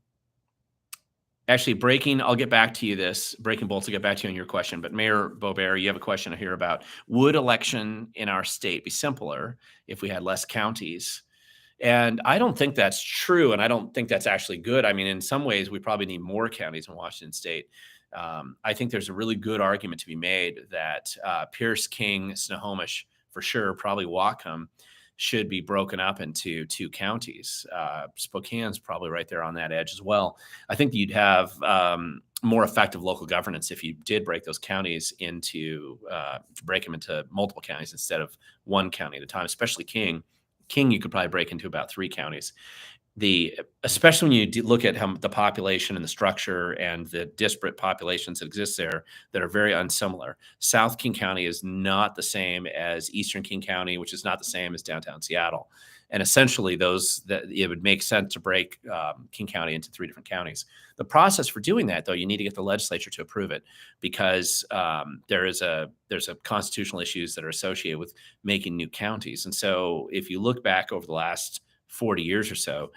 Actually, I'll get back to you Breaking Bolts, I'll get back to you on your question. But Mayor Boebert, you have a question here about, would election in our state be simpler if we had less counties? And I don't think that's true, and I don't think that's actually good. I mean, in some ways, we probably need more counties in Washington State. I think there's a really good argument to be made that Pierce, King, Snohomish, for sure, probably Whatcom, should be broken up into 2 counties. Spokane's probably right there on that edge as well. I think you'd have more effective local governance if you did break those counties break them into multiple counties instead of one county at a time, especially King. You could probably break into about 3 counties. especially when you look at how the population and the structure and the disparate populations that exist there that are very unsimilar. South King County is not the same as Eastern King County, which is not the same as downtown Seattle. And essentially, it would make sense to break King County into 3 different counties. The process for doing that, though, you need to get the legislature to approve it, because there's a constitutional issues that are associated with making new counties. And so, if you look back over the last 40 years or so,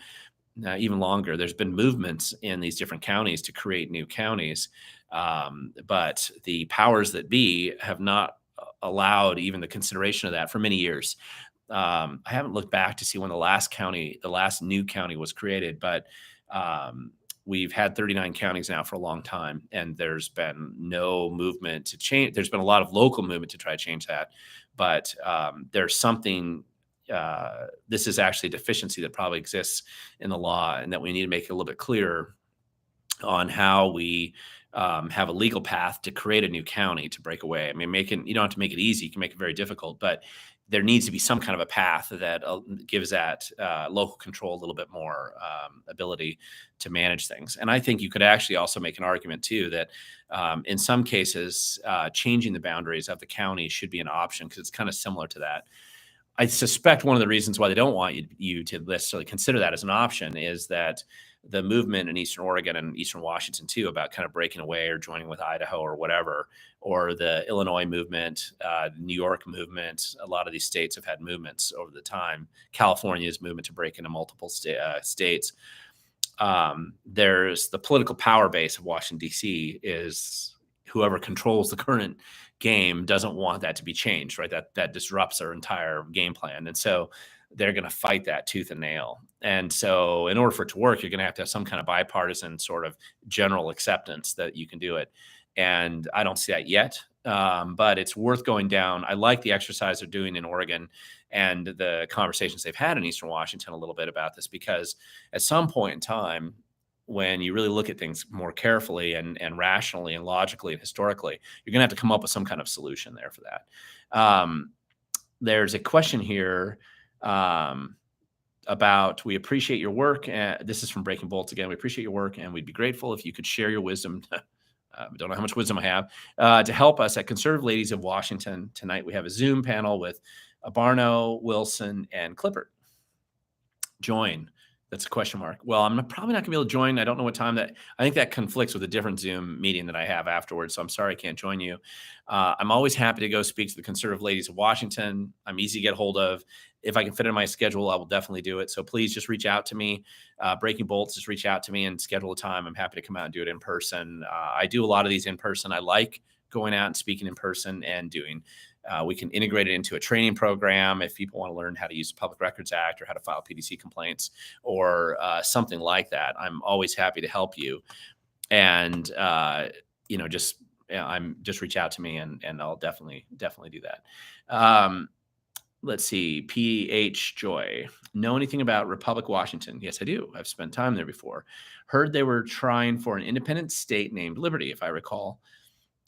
even longer, there's been movements in these different counties to create new counties. But the powers that be have not allowed even the consideration of that for many years. I haven't looked back to see when the last new county was created, but we've had 39 counties now for a long time, and there's been no movement to change. There's been a lot of local movement to try to change that, but there's something. This is actually a deficiency that probably exists in the law, and that we need to make it a little bit clearer on how we have a legal path to create a new county to break away. I mean, you don't have to make it easy. You can make it very difficult, but there needs to be some kind of a path that gives that local control a little bit more ability to manage things. And I think you could actually also make an argument too that in some cases, changing the boundaries of the county should be an option, because it's kind of similar to that. I suspect one of the reasons why they don't want you to necessarily consider that as an option is that the movement in Eastern Oregon and Eastern Washington too, about kind of breaking away or joining with Idaho or whatever, or the Illinois movement, New York movement. A lot of these states have had movements over the time. California's movement to break into multiple states. There's the political power base of Washington, D.C. is whoever controls the current game doesn't want that to be changed, right? That disrupts our entire game plan. And so they're going to fight that tooth and nail. And so in order for it to work, you're going to have some kind of bipartisan sort of general acceptance that you can do it. And I don't see that yet, but it's worth going down. I like the exercise they're doing in Oregon and the conversations they've had in Eastern Washington a little bit about this, because at some point in time, when you really look at things more carefully and rationally and logically and historically, you're going to have to come up with some kind of solution there for that. There's a question here about, we appreciate your work. This is from Breaking Bolts again. We appreciate your work, and we'd be grateful if you could share your wisdom. Don't know how much wisdom I have to help us at Conservative Ladies of Washington. Tonight we have a Zoom panel with Barno, Wilson, and Clippert. Join. That's a question mark. Well, I'm probably not gonna be able to join. I don't know what time I think that conflicts with a different Zoom meeting that I have afterwards. So I'm sorry I can't join you. I'm always happy to go speak to the Conservative Ladies of Washington. I'm easy to get hold of. If I can fit in my schedule, I will definitely do it. So please just reach out to me. Breaking Bolts, just reach out to me and schedule a time. I'm happy to come out and do it in person. I do a lot of these in person. I like going out and speaking in person and doing. We can integrate it into a training program if people want to learn how to use the Public Records Act or how to file PDC complaints or something like that. I'm always happy to help you. And, just reach out to me and I'll definitely do that. Let's see. PH Joy. Know anything about Republic, Washington? Yes, I do. I've spent time there before. Heard they were trying for an independent state named Liberty, if I recall.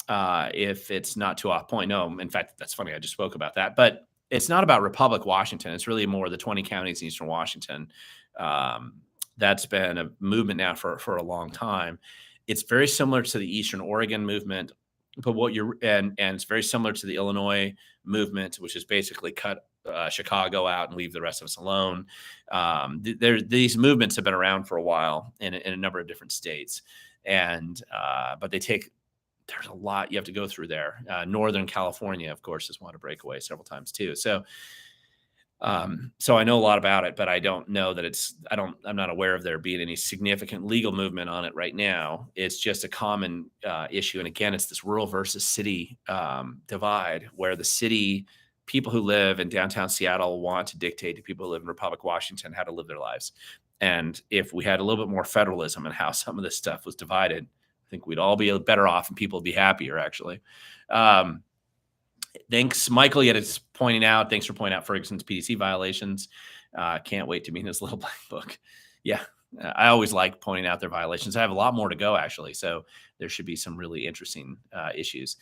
If it's not too off point. No, in fact, that's funny. I just spoke about that, but it's not about Republic, Washington. It's really more the 20 counties in Eastern Washington. That's been a movement now for a long time. It's very similar to the Eastern Oregon movement, but and it's very similar to the Illinois movement, which is basically cut Chicago out and leave the rest of us alone. These movements have been around for a while in a number of different states, and but there's a lot you have to go through there. Northern California, of course, has wanted to break away several times too. So I know a lot about it, but I don't know that I'm not aware of there being any significant legal movement on it right now. It's just a common issue. And again, it's this rural versus city divide, where the city people who live in downtown Seattle want to dictate to people who live in Republic, Washington, how to live their lives. And if we had a little bit more federalism and how some of this stuff was divided, I think we'd all be better off and people would be happier, actually. Thanks, Michael. Yet it's pointing out. Thanks for pointing out Ferguson's PDC violations. Can't wait to be in his little black book. Yeah, I always like pointing out their violations. I have a lot more to go, actually. So there should be some really interesting issues.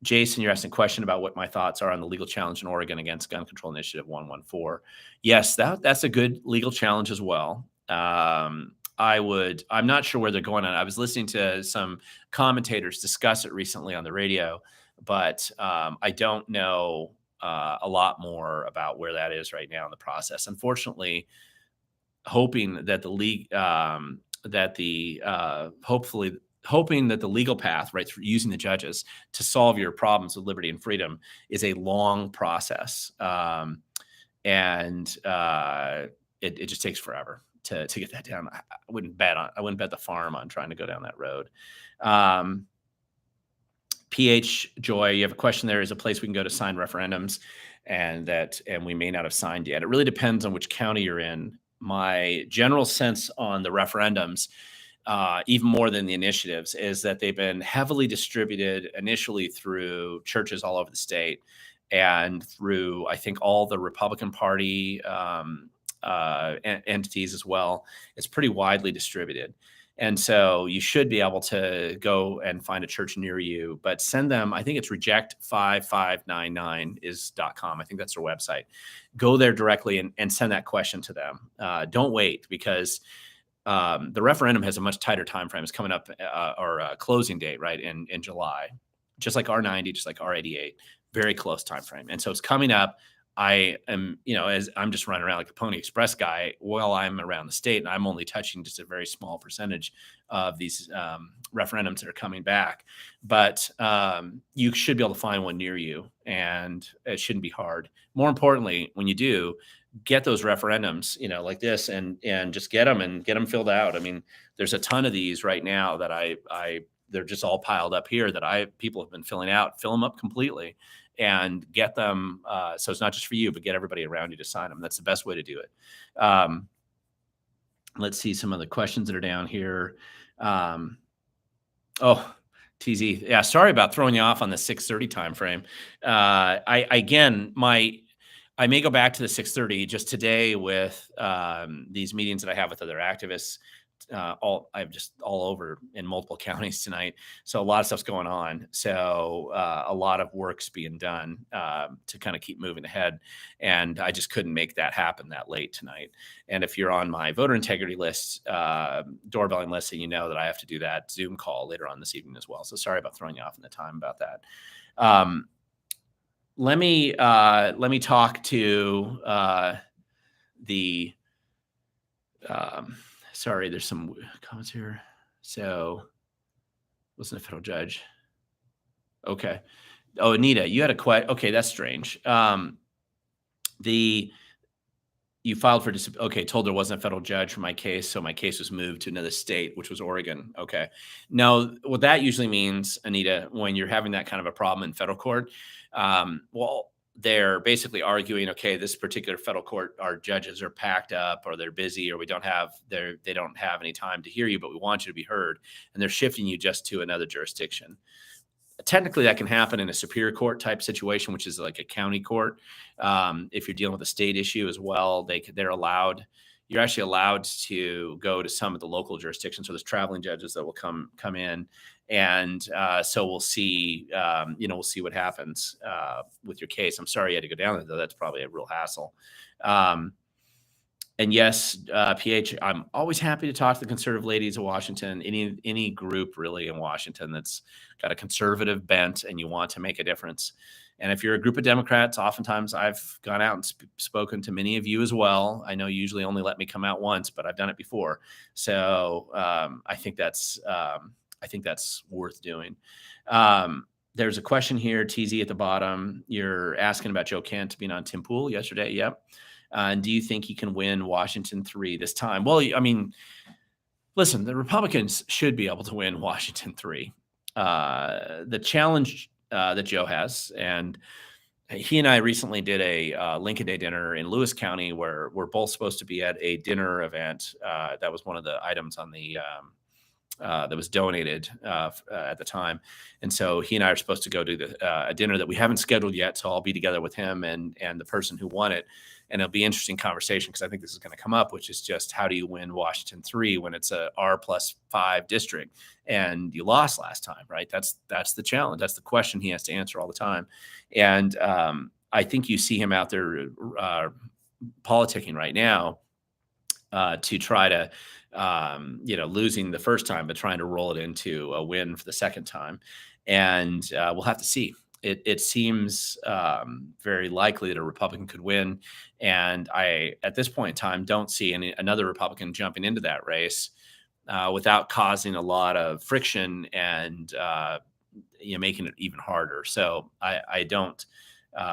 Jason, you're asking a question about what my thoughts are on the legal challenge in Oregon against Gun Control Initiative 114. Yes, that's a good legal challenge as well. I'm not sure where they're going on. I was listening to some commentators discuss it recently on the radio, but I don't know a lot more about where that is right now in the process. Unfortunately, hoping that the league, hoping that the legal path, right, through using the judges to solve your problems with liberty and freedom is a long process. And it just takes forever to get that down. I wouldn't bet the farm on trying to go down that road. PH Joy, you have a question. There is a place we can go to sign referendums, and we may not have signed yet. It really depends on which county you're in. My general sense on the referendums, even more than the initiatives, is that they've been heavily distributed initially through churches all over the state and through, I think, all the Republican Party entities as well. It's pretty widely distributed. And so you should be able to go and find a church near you, but send them, I think it's reject5599.com. I think that's their website. Go there directly and send that question to them. Don't wait, because the referendum has a much tighter time frame. It's coming up, or closing date, right, in July, just like R90, just like R88, very close time frame. And so it's coming up. I am, as I'm just running around like the Pony Express guy while I'm around the state, and I'm only touching just a very small percentage of these referendums that are coming back. But you should be able to find one near you, and it shouldn't be hard. More importantly, when you do, get those referendums, like this, and just get them filled out. I mean, there's a ton of these right now that they're just all piled up here that people have been filling out. Fill them up completely and get them. So it's not just for you, but get everybody around you to sign them. That's the best way to do it. Let's see some of the questions that are down here. TZ. Yeah. Sorry about throwing you off on the 6:30 timeframe. I may go back to the 6:30 just today with these meetings that I have with other activists. I'm just all over in multiple counties tonight. So a lot of stuff's going on. So a lot of work's being done to kind of keep moving ahead. And I just couldn't make that happen that late tonight. And if you're on my voter integrity list, doorbelling list, then you know that I have to do that Zoom call later on this evening as well. So sorry about throwing you off in the time about that. Let me talk to sorry, there's some comments here. So, wasn't a federal judge. Okay. Oh, Anita, you had a question. Okay, that's strange. You filed for told there wasn't a federal judge for my case, so my case was moved to another state, which was Oregon. Okay. Now, what that usually means, Anita, when you're having that kind of a problem in federal court, they're basically arguing, okay, this particular federal court, our judges are packed up, or they're busy, or they don't have any time to hear you, but we want you to be heard, and they're shifting you just to another jurisdiction. Technically, that can happen in a superior court type situation, which is like a county court. If you're dealing with a state issue as well, you're actually allowed to go to some of the local jurisdictions. So there's traveling judges that will come in. And so we'll see, we'll see what happens with your case. I'm sorry you had to go down there, though. That's probably a real hassle. And yes, PH, I'm always happy to talk to the conservative ladies of Washington, any group really in Washington that's got a conservative bent and you want to make a difference. And if you're a group of Democrats, oftentimes I've gone out and spoken to many of you as well. I know you usually only let me come out once, but I've done it before. So I think that's worth doing. There's a question here, TZ at the bottom. You're asking about Joe Kent being on Tim Pool yesterday. Yep. And do you think he can win Washington 3 this time? Well, I mean, listen, the Republicans should be able to win Washington 3. The challenge that Joe has, and he and I recently did a Lincoln Day dinner in Lewis County, where we're both supposed to be at a dinner event. That was one of the items on the that was donated at the time. And so he and I are supposed to go do a dinner that we haven't scheduled yet. So I'll be together with him and the person who won it. And it'll be an interesting conversation because I think this is going to come up, which is just how do you win Washington 3 when it's a R+5 district and you lost last time, right? That's the challenge. That's the question he has to answer all the time. And I think you see him out there politicking right now to try to, losing the first time, but trying to roll it into a win for the second time. And we'll have to see. It seems very likely that a Republican could win. And I, at this point in time, don't see another Republican jumping into that race without causing a lot of friction and making it even harder. So I don't.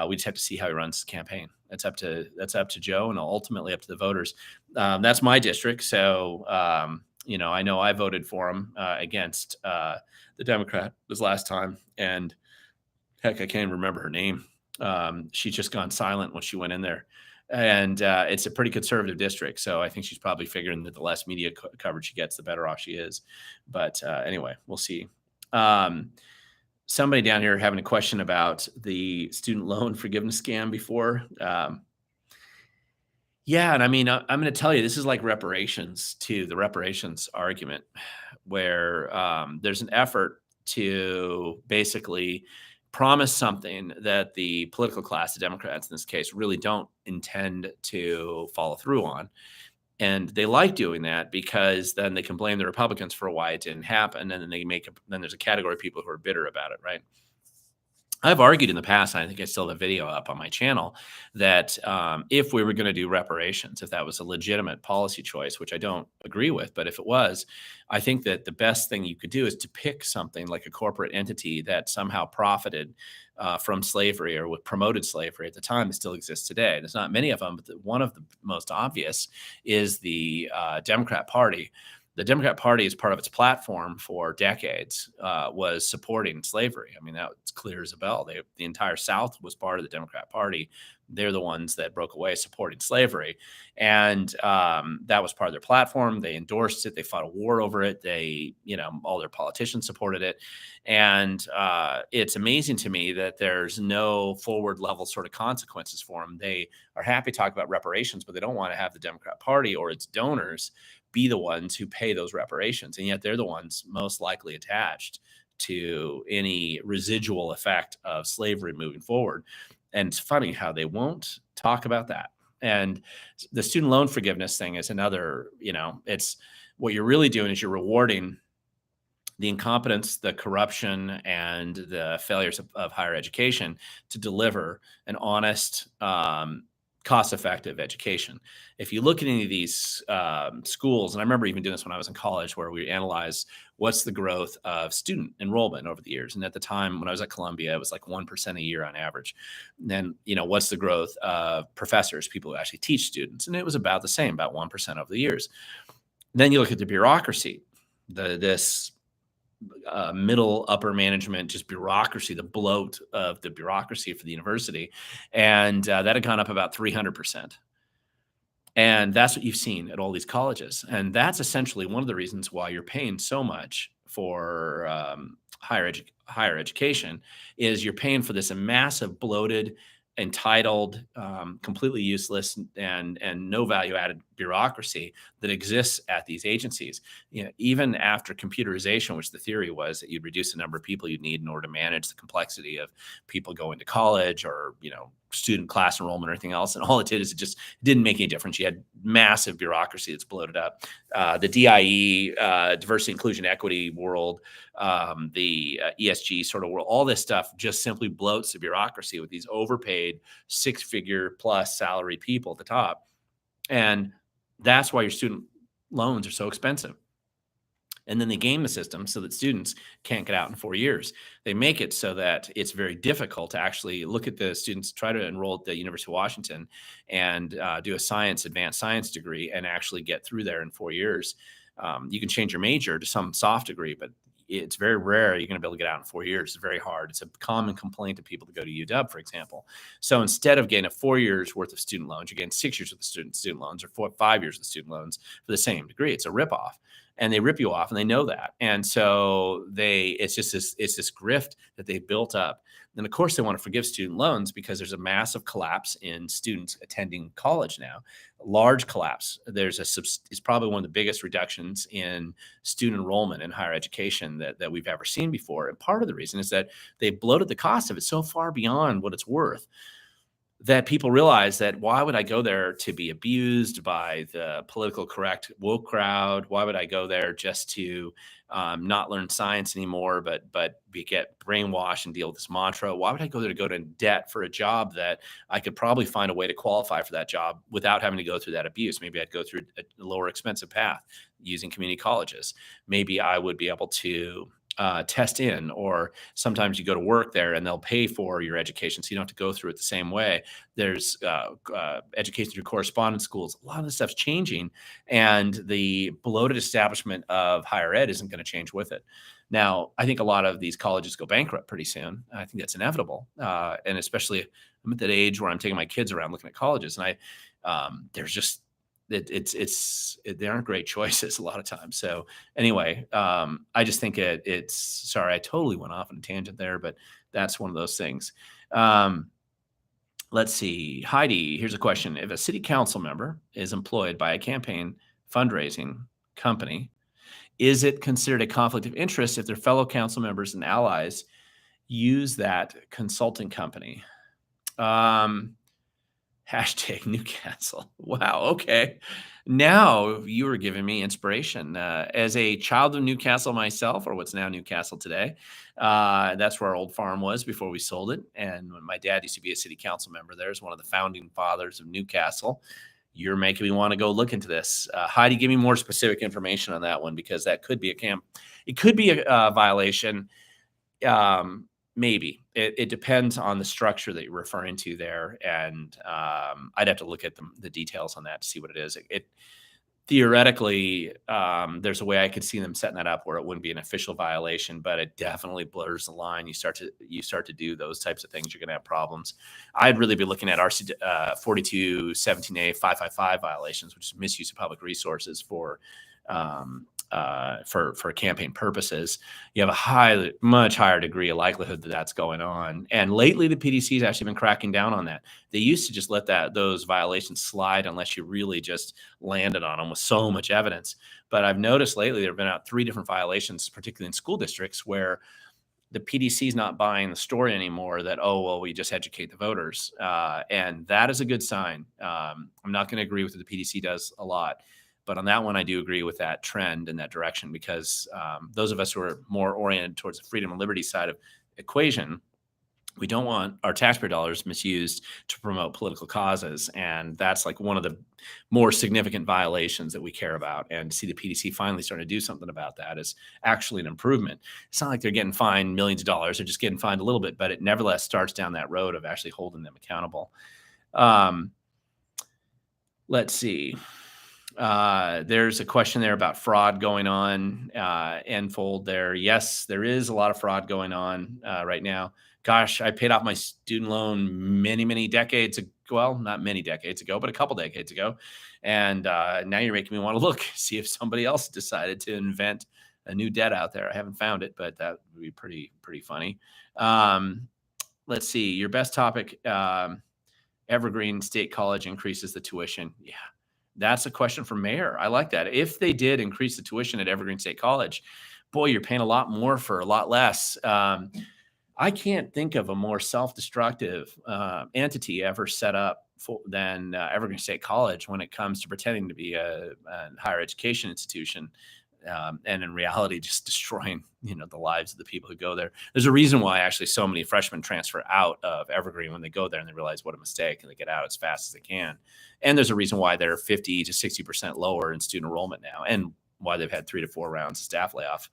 We just have to see how he runs the campaign. That's up to Joe and ultimately up to the voters. That's my district. So, I know I voted for him against the Democrat this last time. And heck, I can't even remember her name. She's just gone silent when she went in there. And it's a pretty conservative district. So I think she's probably figuring that the less media coverage she gets, the better off she is. But anyway, we'll see. Somebody down here having a question about the student loan forgiveness scam before. Yeah. And I mean, I'm going to tell you, this is like reparations to the reparations argument, where there's an effort to basically promise something that the political class, the Democrats in this case, really don't intend to follow through on. And they like doing that because then they can blame the Republicans for why it didn't happen. And then then there's a category of people who are bitter about it, right? I've argued in the past, and I think I still have a video up on my channel, that if we were going to do reparations, if that was a legitimate policy choice, which I don't agree with, but if it was, I think that the best thing you could do is to pick something like a corporate entity that somehow profited from slavery or promoted slavery at the time that still exists today. There's not many of them, but one of the most obvious is the Democrat Party. The Democrat Party, as part of its platform for decades, was supporting slavery. I mean, that's clear as a bell. The entire South was part of the Democrat Party. They're the ones that broke away supporting slavery. And that was part of their platform. They endorsed it. They fought a war over it. All their politicians supported it. And it's amazing to me that there's no forward level sort of consequences for them. They are happy to talk about reparations, but they don't want to have the Democrat Party or its donors be the ones who pay those reparations. And yet they're the ones most likely attached to any residual effect of slavery moving forward. And it's funny how they won't talk about that. And the student loan forgiveness thing is another, it's what you're really doing is you're rewarding the incompetence, the corruption, and the failures of higher education to deliver an honest, cost-effective education. If you look at any of these schools, and I remember even doing this when I was in college, where we analyzed what's the growth of student enrollment over the years. And at the time when I was at Columbia, it was like 1% a year on average. And then, what's the growth of professors, people who actually teach students? And it was about the same, about 1% over the years. Then you look at the bureaucracy, this middle upper management, just bureaucracy, the bloat of the bureaucracy for the university. And that had gone up about 300%. And that's what you've seen at all these colleges. And that's essentially one of the reasons why you're paying so much for higher education is you're paying for this massive bloated, entitled, completely useless and no value added bureaucracy that exists at these agencies. Even after computerization, which the theory was that you'd reduce the number of people you'd need in order to manage the complexity of people going to college or, student class enrollment or anything else. And all it did is it didn't make any difference. You had massive bureaucracy that's bloated up. The DIE, diversity, inclusion, equity world, the ESG sort of world, all this stuff just simply bloats the bureaucracy with these overpaid 6-figure plus salary people at the top. And that's why your student loans are so expensive. And then they game the system so that students can't get out in 4 years. They make it so that it's very difficult to actually look at the students, try to enroll at the University of Washington and do a advanced science degree and actually get through there in 4 years. You can change your major to some soft degree, but it's very rare you're going to be able to get out in 4 years. It's very hard. It's a common complaint to people to go to UW, for example. So instead of getting a 4 years worth of student loans, you're getting 6 years worth of student loans or 5 years of student loans for the same degree. It's a ripoff. and they rip you off, and they know that. And so it's this grift that they built up. And of course, they want to forgive student loans because there's a massive collapse in students attending college now, large collapse. It's probably one of the biggest reductions in student enrollment in higher education that we've ever seen before. And part of the reason is that they bloated the cost of it so far beyond what it's worth, that people realize that why would I go there to be abused by the political correct woke crowd? Why would I go there just to not learn science anymore, but get brainwashed and deal with this mantra? Why would I go there to go to debt for a job that I could probably find a way to qualify for that job without having to go through that abuse? Maybe I'd go through a lower expensive path using community colleges. Maybe I would be able to test in, or sometimes you go to work there and they'll pay for your education, so you don't have to go through it the same way. There's education through correspondence schools. A lot of this stuff's changing, and the bloated establishment of higher ed isn't going to change with it. Now, I think a lot of these colleges go bankrupt pretty soon. I think that's inevitable, and especially I'm at that age where I'm taking my kids around looking at colleges, and there's just they aren't great choices a lot of times. So anyway, I just think it's sorry, I totally went off on a tangent there, but that's one of those things. Let's see. Heidi, here's a question. If a city council member is employed by a campaign fundraising company, is it considered a conflict of interest if their fellow council members and allies use that consulting company? Hashtag Newcastle. Wow. Okay. Now you are giving me inspiration. As a child of Newcastle myself, or what's now Newcastle today, that's where our old farm was before we sold it. And when my dad used to be a city council member there, as one of the founding fathers of Newcastle. You're making me want to go look into this. Heidi, give me more specific information on that one, because that could be it could be a violation. Maybe it depends on the structure that you're referring to there, and I'd have to look at the details on that to see what it is. It theoretically, there's a way I could see them setting that up where it wouldn't be an official violation, but it definitely blurs the line. You start to do those types of things, you're going to have problems. I'd really be looking at RC 4217A 555 violations, which is misuse of public resources for campaign purposes. You have a much higher degree of likelihood that that's going on. And lately, the PDC has actually been cracking down on that. They used to just let those violations slide unless you really just landed on them with so much evidence. But I've noticed lately there have been out 3 different violations, particularly in school districts, where the PDC is not buying the story anymore that, oh, well, we just educate the voters. And that is a good sign. I'm not going to agree with what the PDC does a lot. But on that one, I do agree with that trend in that direction, because those of us who are more oriented towards the freedom and liberty side of equation, we don't want our taxpayer dollars misused to promote political causes. And that's like one of the more significant violations that we care about. And to see the PDC finally starting to do something about that is actually an improvement. It's not like they're getting fined millions of dollars. They're just getting fined a little bit, but it nevertheless starts down that road of actually holding them accountable. Let's see. There's a question there about fraud going on, Enfold there. Yes, there is a lot of fraud going on right now. Gosh, I paid off my student loan many decades ago. Well, not many decades ago, but a couple decades ago. And now you're making me want to look, see if somebody else decided to invent a new debt out there. I haven't found it, but that would be pretty funny. Let's see. Your best topic, Evergreen State College increases the tuition. Yeah. That's a question for mayor. I like that. If they did increase the tuition at Evergreen State College, boy, you're paying a lot more for a lot less. I can't think of a more self-destructive entity ever set up than Evergreen State College when it comes to pretending to be a higher education institution. And in reality, just destroying, the lives of the people who go there. There's a reason why actually so many freshmen transfer out of Evergreen when they go there and they realize what a mistake, and they get out as fast as they can. And there's a reason why they're 50 to 60% lower in student enrollment now, and why they've had 3 to 4 rounds of staff layoff.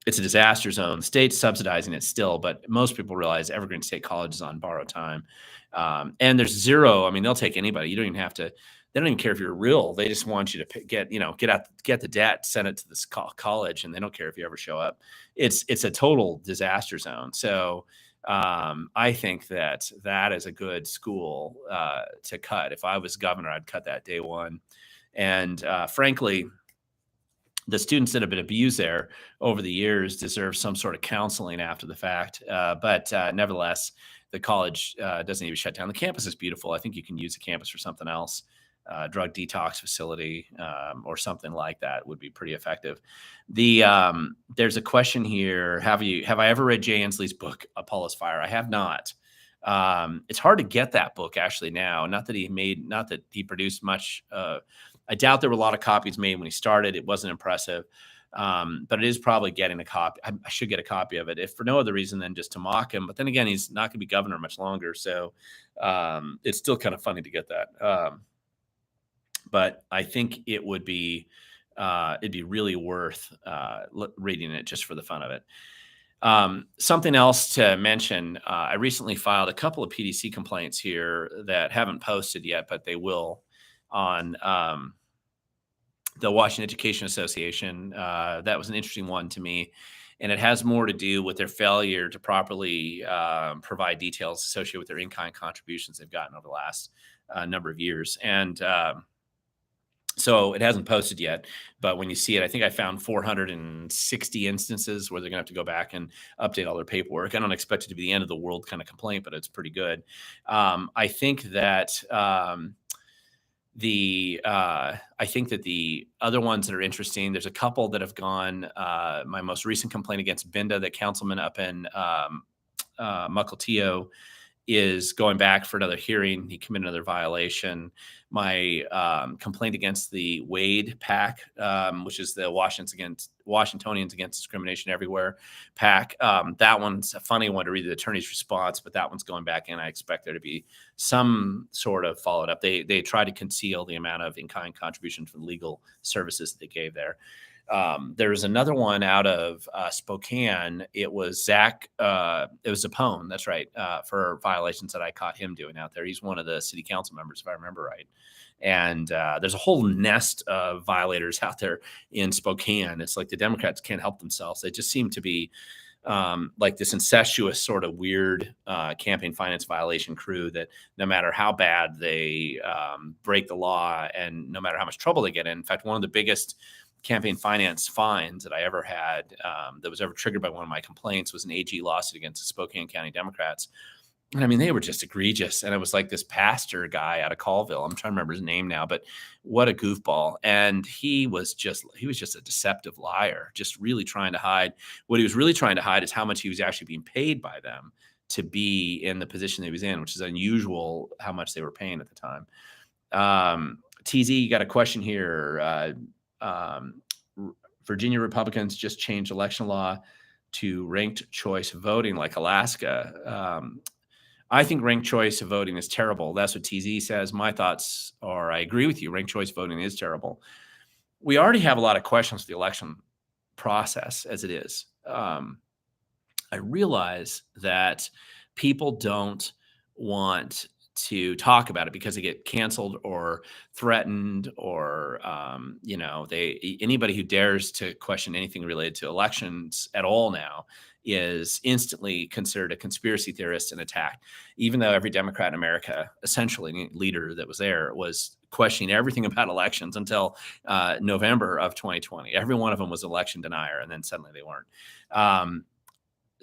It's a disaster zone. The state's subsidizing it still, but most people realize Evergreen State College is on borrowed time. And there's zero. I mean, they'll take anybody. You don't even have to. They don't even care if you're real. They just want you to get the debt, send it to this college, and they don't care if you ever show up. It's a total disaster zone. So I think that is a good school to cut. If I was governor, I'd cut that day one. And frankly, the students that have been abused there over the years deserve some sort of counseling after the fact. But nevertheless, the college doesn't even shut down. The campus is beautiful. I think you can use the campus for something else. Drug detox facility or something like that would be pretty effective. There's a question here. Have I ever read Jay Inslee's book, Apollo's Fire? I have not. It's hard to get that book actually now. Not that he produced much. I doubt there were a lot of copies made when he started. It wasn't impressive. But it is probably getting a copy. I should get a copy of it, if for no other reason than just to mock him. But then again, he's not going to be governor much longer. So it's still kind of funny to get that. But I think it would be, it'd be really worth reading it just for the fun of it. Something else to mention, I recently filed a couple of PDC complaints here that haven't posted yet, but they will on the Washington Education Association. That was an interesting one to me. And it has more to do with their failure to properly provide details associated with their in-kind contributions they've gotten over the last number of years. And so it hasn't posted yet, but when you see it, I think I found 460 instances where they're going to have to go back and update all their paperwork. I don't expect it to be the end of the world kind of complaint, but it's pretty good. I think that the other ones that are interesting, there's a couple that have gone. My most recent complaint against Binda, the councilman up in Mukilteo, is going back for another hearing. He committed another violation. My complaint against the Wade PAC, which is the Washingtonians Against Discrimination Everywhere PAC. That one's a funny one to read the attorney's response, but that one's going back in. I expect there to be some sort of follow up. They try to conceal the amount of in-kind contribution from legal services that they gave there. There's another one out of Spokane. It was Zappone. That's right. For violations that I caught him doing out there. He's one of the city council members, if I remember right. And there's a whole nest of violators out there in Spokane. It's like the Democrats can't help themselves. They just seem to be like this incestuous sort of weird campaign finance violation crew that no matter how bad they break the law and no matter how much trouble they get in fact, one of the biggest campaign finance fines that I ever had that was ever triggered by one of my complaints was an AG lawsuit against the Spokane County Democrats. And I mean, they were just egregious. And it was like this pastor guy out of Colville. I'm trying to remember his name now, but what a goofball. And he was just a deceptive liar, just really trying to hide. What he was really trying to hide is how much he was actually being paid by them to be in the position that he was in, which is unusual how much they were paying at the time. TZ, you got a question here. Virginia Republicans just changed election law to ranked choice voting like Alaska. I think ranked choice voting is terrible. That's what TZ says. My thoughts are, I agree with you. Ranked choice voting is terrible. We already have a lot of questions for the election process as it is. I realize that people don't want to talk about it because they get canceled or threatened or anybody who dares to question anything related to elections at all now is instantly considered a conspiracy theorist and attacked, even though every Democrat in America, essentially leader that was there, was questioning everything about elections until November of 2020. Every one of them was election denier, and then suddenly they weren't.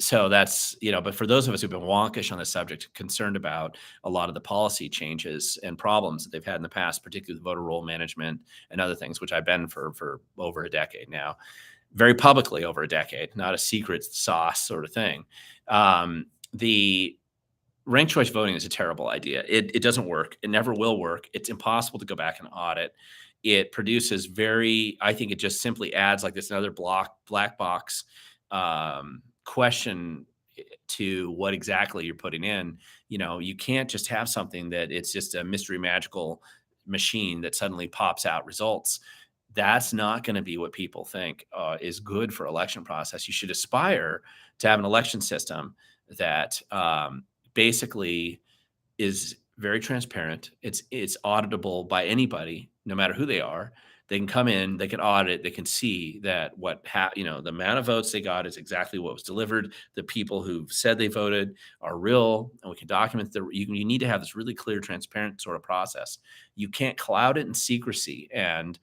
So that's, but for those of us who've been wonkish on the subject, concerned about a lot of the policy changes and problems that they've had in the past, particularly the voter roll management and other things, which I've been for over a decade now, very publicly over a decade, not a secret sauce sort of thing. The ranked choice voting is a terrible idea. It doesn't work. It never will work. It's impossible to go back and audit. It produces I think it just simply adds like this another black box question to what exactly you're putting in. You can't just have something that it's just a mystery magical machine that suddenly pops out results. That's not going to be what people think is good for election process. You should aspire to have an election system that basically is very transparent. It's auditable by anybody, no matter who they are. They can come in, they can audit, they can see that the amount of votes they got is exactly what was delivered. The people who said they voted are real, and we can document that. You need to have this really clear, transparent sort of process. You can't cloud it in secrecy and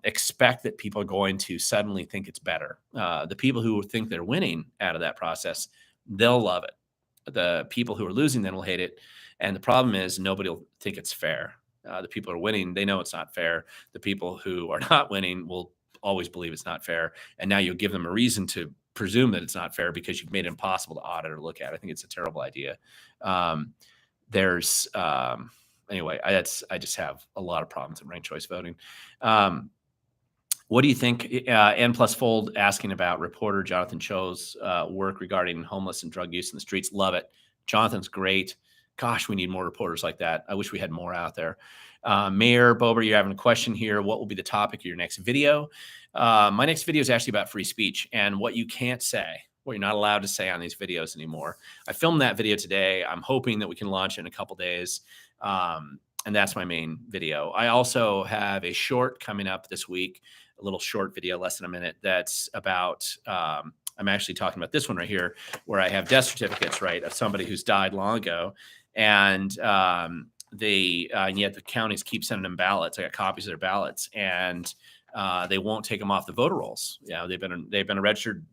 expect that people are going to suddenly think it's better. The people who think they're winning out of that process, they'll love it. The people who are losing then will hate it. And the problem is nobody will think it's fair. The people who are winning, they know it's not fair. The people who are not winning will always believe it's not fair. And now you'll give them a reason to presume that it's not fair because you've made it impossible to audit or look at. I think it's a terrible idea. Anyway, I just have a lot of problems in ranked choice voting. What do you think? N plus Fold asking about reporter Jonathan Cho's work regarding homeless and drug use in the streets. Love it. Jonathan's great. Gosh, we need more reporters like that. I wish we had more out there. Mayor Bober, you're having a question here. What will be the topic of your next video? My next video is actually about free speech and what you can't say, what you're not allowed to say on these videos anymore. I filmed that video today. I'm hoping that we can launch it in a couple days. And that's my main video. I also have a short coming up this week, a little short video, less than a minute, that's about, I'm actually talking about this one right here, where I have death certificates, right, of somebody who's died long ago. And and yet the counties keep sending them ballots. I got copies of their ballots, and they won't take them off the voter rolls. You know, they've been a registered,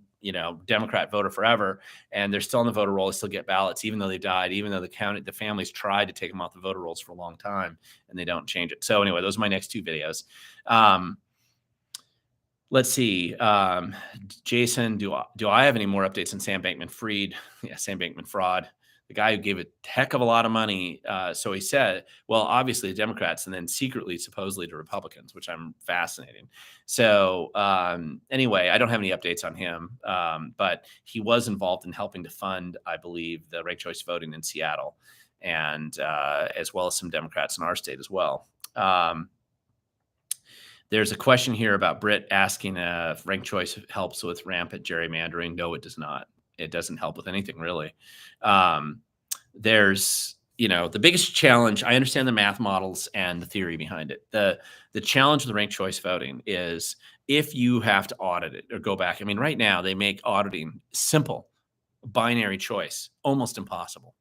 Democrat voter forever, and they're still on the voter roll. They still get ballots, even though they died, even though the families tried to take them off the voter rolls for a long time, and they don't change it. So anyway, those are my next two videos. Let's see. Jason, do I have any more updates on Sam Bankman-Fried? Yeah, Sam Bankman-Fraud, the guy who gave a heck of a lot of money. So he said, well, obviously the Democrats, and then secretly, supposedly to Republicans, which I'm fascinating. So anyway, I don't have any updates on him, but he was involved in helping to fund, I believe, the ranked choice voting in Seattle, and as well as some Democrats in our state as well. There's a question here about Britt asking if ranked choice helps with rampant gerrymandering. No, it does not. It doesn't help with anything, really. There's, the biggest challenge, I understand the math models and the theory behind it. The challenge with the ranked choice voting is if you have to audit it or go back. I mean, right now they make auditing simple, binary choice, almost impossible.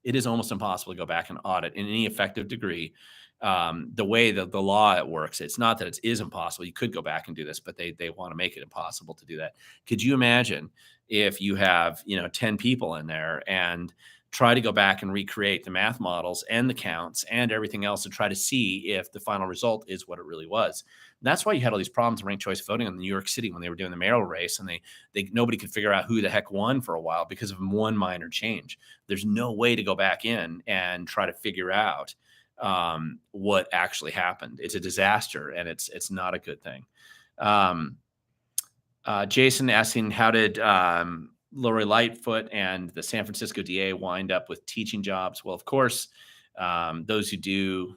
It is almost impossible to go back and audit in any effective degree. The way that the law works, it's not that it is impossible. You could go back and do this, but they want to make it impossible to do that. Could you imagine if you have 10 people in there and try to go back and recreate the math models and the counts and everything else to try to see if the final result is what it really was? And that's why you had all these problems in ranked choice voting in New York City when they were doing the mayoral race, and nobody could figure out who the heck won for a while because of one minor change. There's no way to go back in and try to figure out what actually happened. It's a disaster, and it's not a good thing. Jason asking, how did Lori Lightfoot and the San Francisco DA wind up with teaching jobs? Well, of course, those who do,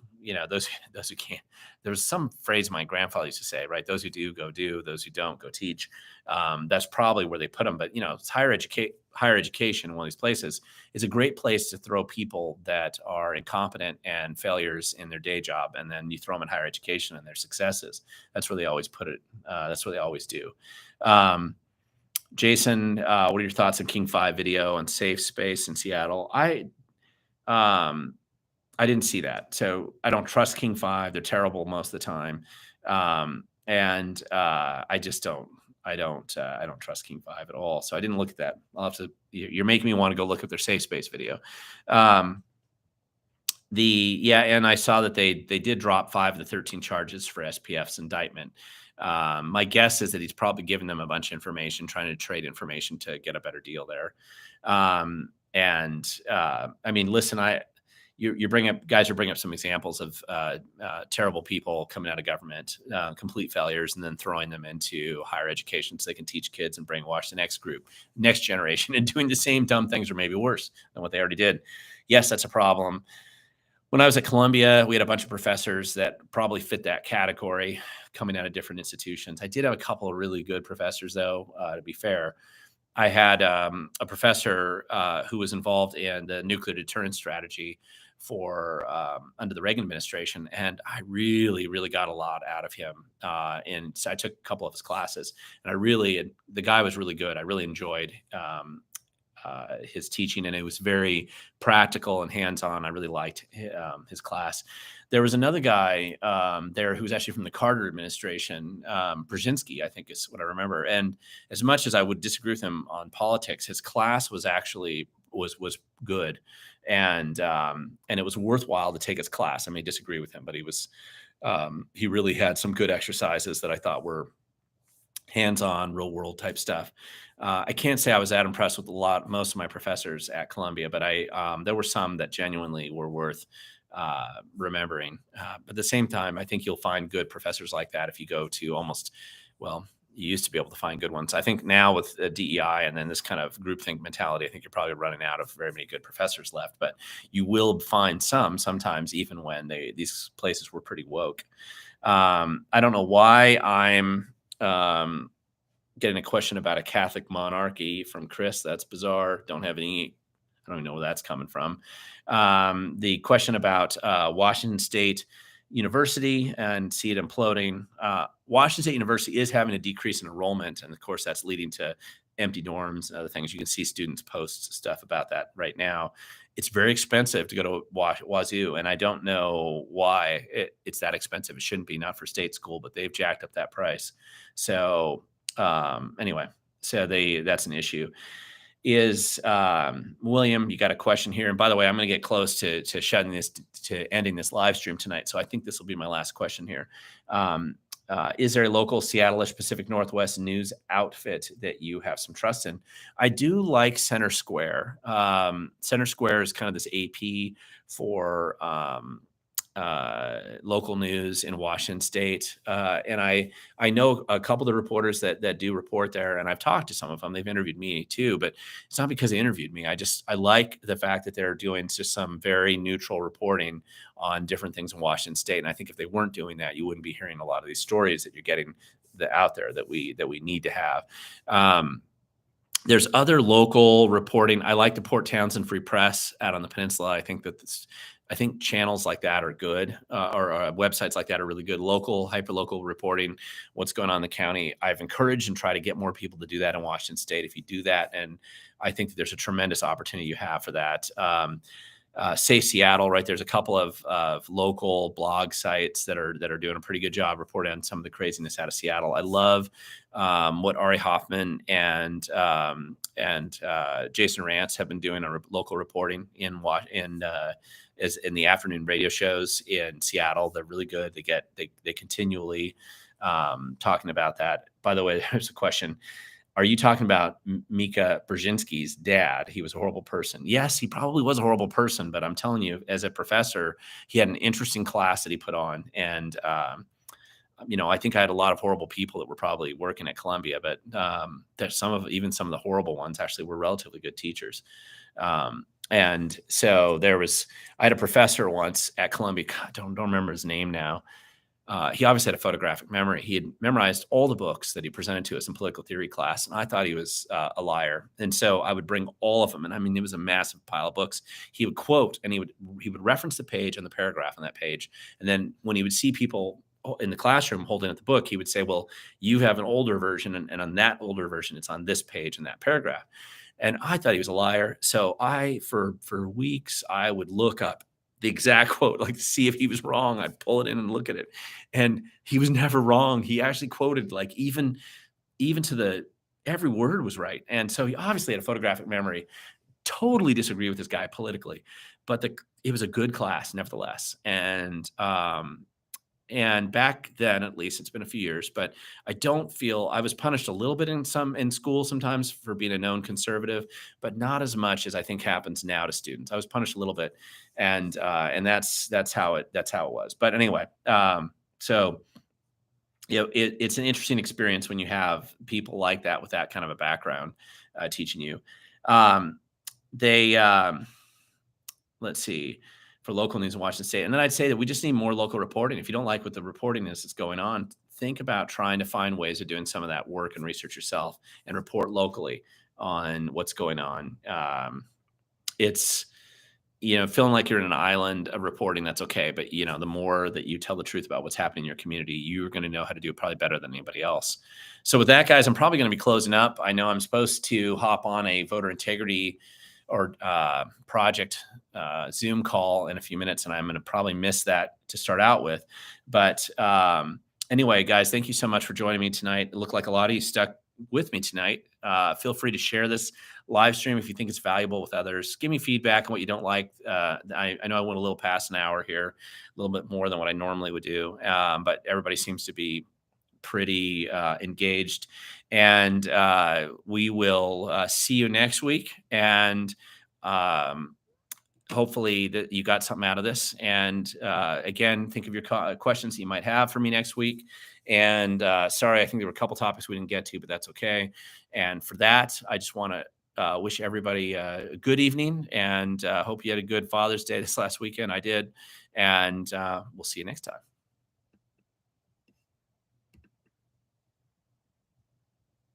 those who can't. There's some phrase my grandfather used to say, right? Those who do, go do. Those who don't, go teach. That's probably where they put them. But, it's higher education in one of these places is a great place to throw people that are incompetent and failures in their day job. And then you throw them in higher education and their successes. That's where they always put it. That's what they always do. Jason, what are your thoughts on King 5 video on safe space in Seattle? I didn't see that. So I don't trust King 5. They're terrible most of the time. And I just don't. I don't trust King 5 at all. So I didn't look at that. I'll have to. You're making me want to go look at their safe space video. And I saw that they did drop 5 of the 13 charges for SPF's indictment. My guess is that he's probably given them a bunch of information, trying to trade information to get a better deal there. I mean, listen, you guys are bringing up some examples of terrible people coming out of government, complete failures, and then throwing them into higher education so they can teach kids and brainwash the next group, next generation, and doing the same dumb things or maybe worse than what they already did. Yes, that's a problem. When I was at Columbia, we had a bunch of professors that probably fit that category coming out of different institutions. I did have a couple of really good professors, though, to be fair. I had a professor who was involved in the nuclear deterrence strategy for under the Reagan administration, and I really, really got a lot out of him. And so I took a couple of his classes, and the guy was really good. I really enjoyed his teaching, and it was very practical and hands-on. I really liked his class. There was another guy there who was actually from the Carter administration, Brzezinski, I think is what I remember. And as much as I would disagree with him on politics, his class was actually was good, and it was worthwhile to take his class. I may disagree with him, but he really had some good exercises that I thought were hands-on, real world type stuff. I can't say I was that impressed with most of my professors at Columbia, but there were some that genuinely were worth remembering. But at the same time, I think you'll find good professors like that if you go to well, you used to be able to find good ones. I think now with DEI and then this kind of groupthink mentality, I think you're probably running out of very many good professors left. But you will find sometimes, even when these places were pretty woke. I don't know why I'm getting a question about a Catholic monarchy from Chris. That's bizarre. I don't even know where that's coming from. The question about Washington State University and see it imploding. Washington State University is having a decrease in enrollment. And of course, that's leading to empty dorms and other things. You can see students post stuff about that right now. It's very expensive to go to Wazoo, and I don't know why it's that expensive. It shouldn't be, not for state school, but they've jacked up that price. So anyway, that's an issue. William, you got a question here. And by the way, I'm going to get close to ending this live stream tonight. So I think this will be my last question here. Is there a local Seattle-ish Pacific Northwest news outfit that you have some trust in? I do like Center Square. Center Square is kind of this AP for local news in Washington State. And I know a couple of the reporters that do report there, and I've talked to some of them. They've interviewed me too, but it's not because they interviewed me. I like the fact that they're doing just some very neutral reporting on different things in Washington State. And I think if they weren't doing that, you wouldn't be hearing a lot of these stories that you're getting out there that we need to have. There's other local reporting. I like the Port Townsend Free Press out on the peninsula. I think channels like that are good, or websites like that are really good. Local, hyperlocal reporting, what's going on in the county. I've encouraged and try to get more people to do that in Washington State. If you do that, and I think that there's a tremendous opportunity you have for that. Safe Seattle, right? There's a couple of local blog sites that are doing a pretty good job reporting on some of the craziness out of Seattle. I love what Ari Hoffman and Jason Rantz have been doing on local reporting in the afternoon radio shows in Seattle. They're really good. They continually talking about that. By the way, there's a question. Are you talking about Mika Brzezinski's dad? He was a horrible person. Yes, he probably was a horrible person, but I'm telling you, as a professor, he had an interesting class that he put on. And, I think I had a lot of horrible people that were probably working at Columbia, but there's some of the horrible ones actually were relatively good teachers. And so I had a professor once at Columbia. God, don't remember his name now. He obviously had a photographic memory. He had memorized all the books that he presented to us in political theory class, and I thought he was a liar. And so I would bring all of them, and I mean, it was a massive pile of books. He would quote, and he would reference the page and the paragraph on that page. And then when he would see people in the classroom holding up the book, he would say, "Well, you have an older version, and on that older version, it's on this page in that paragraph." And I thought he was a liar. So for weeks, I would look up the exact quote, like to see if he was wrong. I'd pull it in and look at it. And he was never wrong. He actually quoted like even to every word was right. And so he obviously had a photographic memory. Totally disagree with this guy politically, but it was a good class nevertheless. And back then, at least, it's been a few years, but I don't feel I was punished a little bit in school sometimes for being a known conservative, but not as much as I think happens now to students. I was punished a little bit, and that's how it was. But anyway, so it's an interesting experience when you have people like that with that kind of a background teaching you. Let's see. For local news in Washington State. And then I'd say that we just need more local reporting. If you don't like what the reporting is that's going on, think about trying to find ways of doing some of that work and research yourself and report locally on what's going on. feeling like you're in an island of reporting, that's okay. But, the more that you tell the truth about what's happening in your community, you're going to know how to do it probably better than anybody else. So with that, guys, I'm probably going to be closing up. I know I'm supposed to hop on a voter integrity or project Zoom call in a few minutes, and I'm going to probably miss that to start out with. But anyway, guys, thank you so much for joining me tonight. It looked like a lot of you stuck with me tonight. Feel free to share this live stream if you think it's valuable with others. Give me feedback on what you don't like. I know I went a little past an hour here, a little bit more than what I normally would do, but everybody seems to be pretty engaged. And we will see you next week. And hopefully that you got something out of this. And again, think of your questions that you might have for me next week. And sorry, I think there were a couple topics we didn't get to, but that's okay. And for that, I just want to wish everybody a good evening, and hope you had a good Father's Day this last weekend. I did. And we'll see you next time.